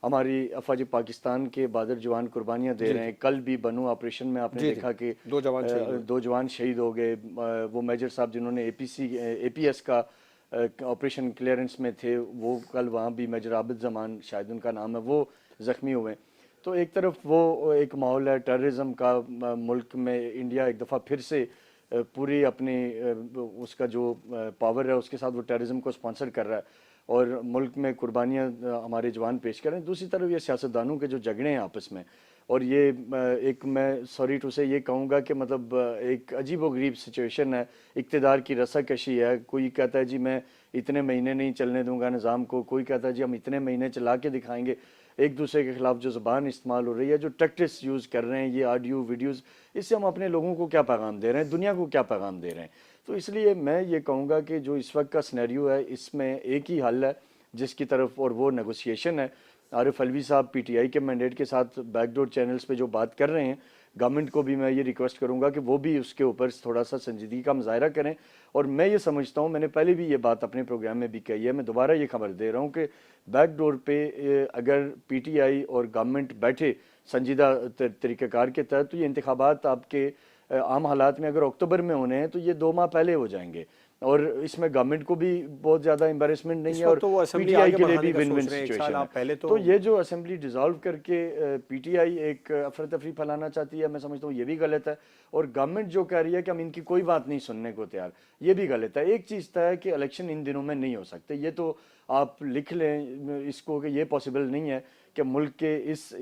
हमारी अफवाज पाकिस्तान के बहादुर जवान कुर्बानियाँ दे जी रहे हैं। कल भी बनू ऑपरेशन में आपने जी जी देखा कि 2 जवान शहीद हुए। 2 जवान शहीद हो गए। वो मेजर साहब जिन्होंने एपीएस का ऑपरेशन क्लियरेंस में थे, वो कल वहाँ भी मेजर आबिद जमान शायद उनका नाम है, वो ज़ख्मी हुए। तो एक तरफ वो एक माहौल है टेररिज्म का मुल्क में। इंडिया एक दफ़ा फिर से पूरी अपनी उसका जो पावर है उसके साथ वो टेररिज्म को स्पॉन्सर कर रहा है और मुल्क में कुर्बानियाँ हमारे जवान पेश कर रहे हैं। दूसरी तरफ ये सियासतदानों के जो झगड़े हैं आपस में, और ये एक, मैं सॉरी टू से ये कहूँगा कि मतलब एक अजीब व गरीब सिचुएशन है। इक़्तिदार की रस्साकशी है। कोई कहता है जी मैं इतने महीने नहीं चलने दूंगा निज़ाम को, कोई कहता है जी हम इतने महीने चला के दिखाएंगे। एक दूसरे के खिलाफ जो ज़बान इस्तेमाल हो रही है, जो टैक्टिक्स यूज़ कर रहे हैं, ये ऑडियो वीडियोज़, इससे हम अपने लोगों को क्या पैगाम दे रहे हैं, दुनिया को क्या पैगाम दे रहे हैं। तो इसलिए मैं ये कहूँगा कि जो इस वक्त का सिनेरियो है, इसमें एक ही हल है जिसकी तरफ, और वो नेगोशिएशन है। आरिफ अलवी साहब पीटीआई के मैंडेट के साथ बैकडोर चैनल्स पे जो बात कर रहे हैं, गवर्नमेंट को भी मैं ये रिक्वेस्ट करूंगा कि वो भी उसके ऊपर थोड़ा सा संजीदगी का मुजाहरा करें। और मैं ये समझता हूँ, मैंने पहले भी ये बात अपने प्रोग्राम में भी कही है, मैं दोबारा ये खबर दे रहा हूँ कि बैकडोर पे अगर पीटीआई और गवर्नमेंट बैठे संजीदा तरीक़ाकार के तहत, तो ये इंतखाबात आपके आम हालात में अगर अक्टूबर में होने हैं तो ये 2 माह पहले हो जाएंगे, और इसमें गवर्नमेंट को भी बहुत ज़्यादा एम्बेरसमेंट नहीं है और तो वो असेंबली पीटीआई आगे के लिए बढ़ाने भी का विन सोच विन रहे हैं। एक साल सिचुएशन है। आप पहले तो ये जो असेंबली डिसॉल्व करके पीटीआई एक अफरा तफरी फैलाना चाहती है, मैं समझता हूँ ये भी गलत है। और गवर्नमेंट जो कह रही है कि हम इनकी कोई बात नहीं सुनने को तैयार, ये भी गलत है। एक चीज़ तय है कि इलेक्शन इन दिनों में नहीं हो सकते, ये तो आप लिख लें इसको कि ये पॉसिबल नहीं है कि मुल्क के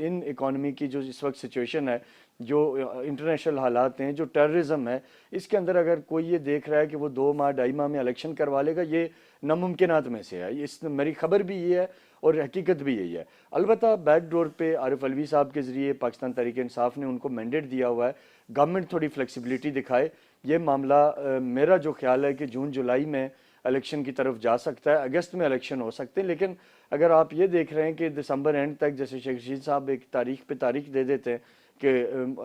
इन इकॉनमी की जो इस वक्त सिचुएशन है, जो इंटरनेशनल हालात हैं, जो टेररिज्म है, इसके अंदर अगर कोई ये देख रहा है कि वो 2 माह 2.5 माह में इलेक्शन करवा लेगा, ये नामुमकिनात में से है। इस मेरी खबर भी ये है और हकीकत भी यही है। अलबत्ता बैकडोर पे आरिफ अलवी साहब के ज़रिए पाकिस्तान तहरीक इंसाफ ने उनको मैंडेट दिया हुआ है, गवर्नमेंट थोड़ी फ्लेक्सिबिलिटी दिखाए। ये मामला मेरा जो ख्याल है कि जून जुलाई में इलेक्शन की तरफ जा सकता है, अगस्त में इलेक्शन हो सकते हैं। लेकिन अगर आप ये देख रहे हैं कि दिसंबर एंड तक, जैसे शेख रशीद साहब एक तारीख पे तारीख दे देते हैं कि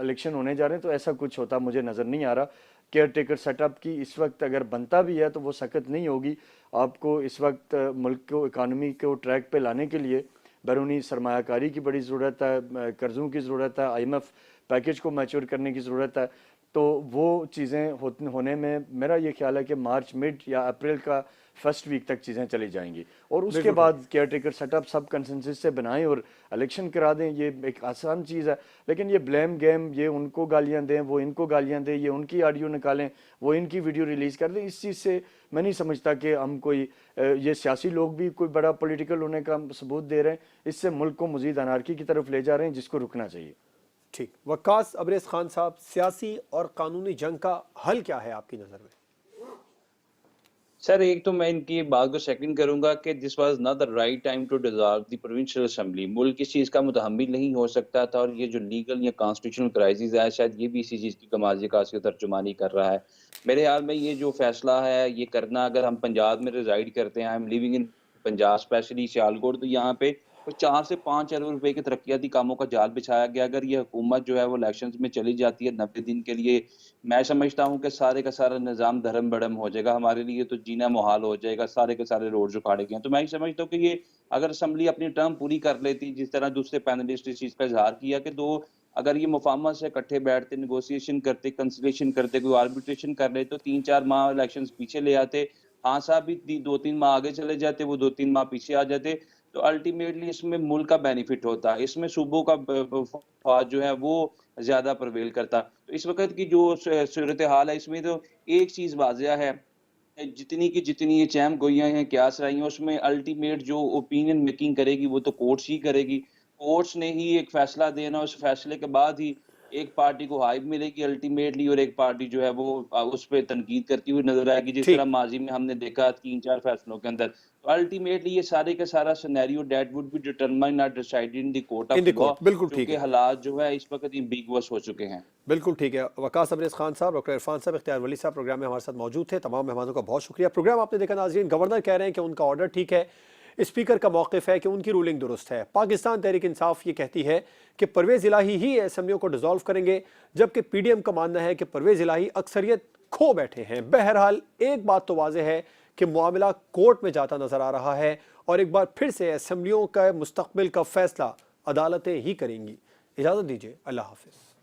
इलेक्शन होने जा रहे हैं, तो ऐसा कुछ होता मुझे नज़र नहीं आ रहा। केयर टेकर सेटअप की इस वक्त अगर बनता भी है तो वो सख्त नहीं होगी। आपको इस वक्त मुल्क को, इकानमी को ट्रैक पे लाने के लिए बैरूनी सरमायाकारी की बड़ी ज़रूरत है, कर्ज़ों की ज़रूरत है, IMF पैकेज को मैच्योर करने की ज़रूरत है। तो वो चीज़ें होने में मेरा ये ख्याल है कि मार्च मिड या अप्रैल का फर्स्ट वीक तक चीज़ें चली जाएंगी, और उसके बाद केयर टेकर सेटअप सब कंसेंसस से बनाएं और इलेक्शन करा दें। ये एक आसान चीज़ है। लेकिन ये ब्लेम गेम, ये उनको गालियां दें, वो इनको गालियां दें, ये उनकी ऑडियो निकालें, वो इनकी वीडियो रिलीज़ कर दें, इस चीज़ से मैं नहीं समझता कि हम कोई, ये सियासी लोग भी कोई बड़ा पॉलिटिकल होने का सबूत दे रहे हैं। इससे मुल्क को मज़ीद अनारकी की तरफ ले जा रहे हैं, जिसको रुकना चाहिए। ठीक, वक्कास अबरेज़ खान साहब, सियासी और कानूनी जंग का हल क्या है आपकी नज़र में? सर, एक तो मैं इनकी बात को सेकंड करूंगा कि this was not the right time to dissolve the provincial assembly. मुल्क इस चीज़ का मुतहम्मिल नहीं हो सकता था, और ये जो लीगल या कॉन्स्टिट्यूशनल क्राइसिस है, शायद ये भी इसी चीज़ की कमाजी का तर्जुमानी कर रहा है। मेरे ख्याल में ये जो फैसला है ये करना, अगर हम पंजाब में रिजाइड करते हैं, I am living in Punjab specially Sialkot, तो यहाँ पे 4 से 5 अरब रुपए के तरक्याती कामों का जाल बिछाया गया। अगर ये हुकूमत जो है वो इलेक्शंस में चली जाती है 90 दिन के लिए, मैं समझता हूँ कि सारे का सारा निज़ाम धर्म बड़म हो जाएगा, हमारे लिए तो जीना मुहाल हो जाएगा, सारे के सारे रोड्स उखाड़े गए हैं। तो मैं ये समझता हूँ कि ये अगर असेंबली अपनी टर्म पूरी कर लेती, जिस तरह दूसरे पैनलिस्ट इस चीज़ का इज़हार किया कि 2 अगर ये मुफाहमत से इकट्ठे बैठते, नेगोशिएशन करते, कंसलेशन करते, कोई आर्बिट्रेशन कर रहे तो 3-4 माह इलेक्शंस पीछे ले आते। हाँ साहब भी 2-3 माह आगे चले जाते, वो 2-3 माह पीछे आ जाते, तो अल्टीमेटली इसमें मुल्क का बेनिफिट होता। इसमें सूबों का फौज जो है वो ज़्यादा प्रिवेल करता। तो इस वक़्त की जो सूरत हाल है, इसमें तो एक चीज़ वाज़िया है, जितनी की जितनी ये चैम गोइयाँ हैं, क्यास रही हैं, उसमें अल्टीमेट जो ओपिनियन मेकिंग करेगी वो तो कोर्ट्स ही करेगी। कोर्ट्स ने ही एक फैसला देना, उस फैसले के बाद ही एक पार्टी को हाइप मिलेगी अल्टीमेटली, और एक पार्टी जो है वो उस पे तनकीद करती हुई नजर आएगी, जिस ठीक। तरह माजी में हमने देखा 3-4 फैसलों के अंदर। तो अल्टीमेटली ये सारे का सारा scenario that would be determined और decided in the court in of the law, court, बिल्कुल ठीक क्योंकि है, हालात जो है इस वक्त एम्बिगुअस हो चुके हैं। बिल्कुल ठीक है। वकास अब्रेज़ खान साहब, डॉक्टर इरफान साहब, इख्तियार वली साहब प्रोग्राम में हमारे साथ मौजूद थे। तमाम मेहमानों का बहुत शुक्रिया। प्रोग्राम आपने देखा नाज़रीन, गवर्नर कह रहे हैं कि उनका ऑर्डर ठीक है, स्पीकर का मौक़िफ़ है कि उनकी रूलिंग दुरुस्त है। पाकिस्तान तहरीक इंसाफ ये कहती है कि परवेज़ इलाही ही असेंबलियों को डिसॉल्व करेंगे, जबकि पीडीएम का मानना है कि परवेज़ इलाही अक्सरियत खो बैठे हैं। बहरहाल एक बात तो वाज़ेह है कि मामला कोर्ट में जाता नज़र आ रहा है और एक बार फिर से असेंबलियों का मुस्तक़बिल का फैसला अदालतें ही करेंगी। इजाज़त दीजिए, अल्लाह हाफ़िज़।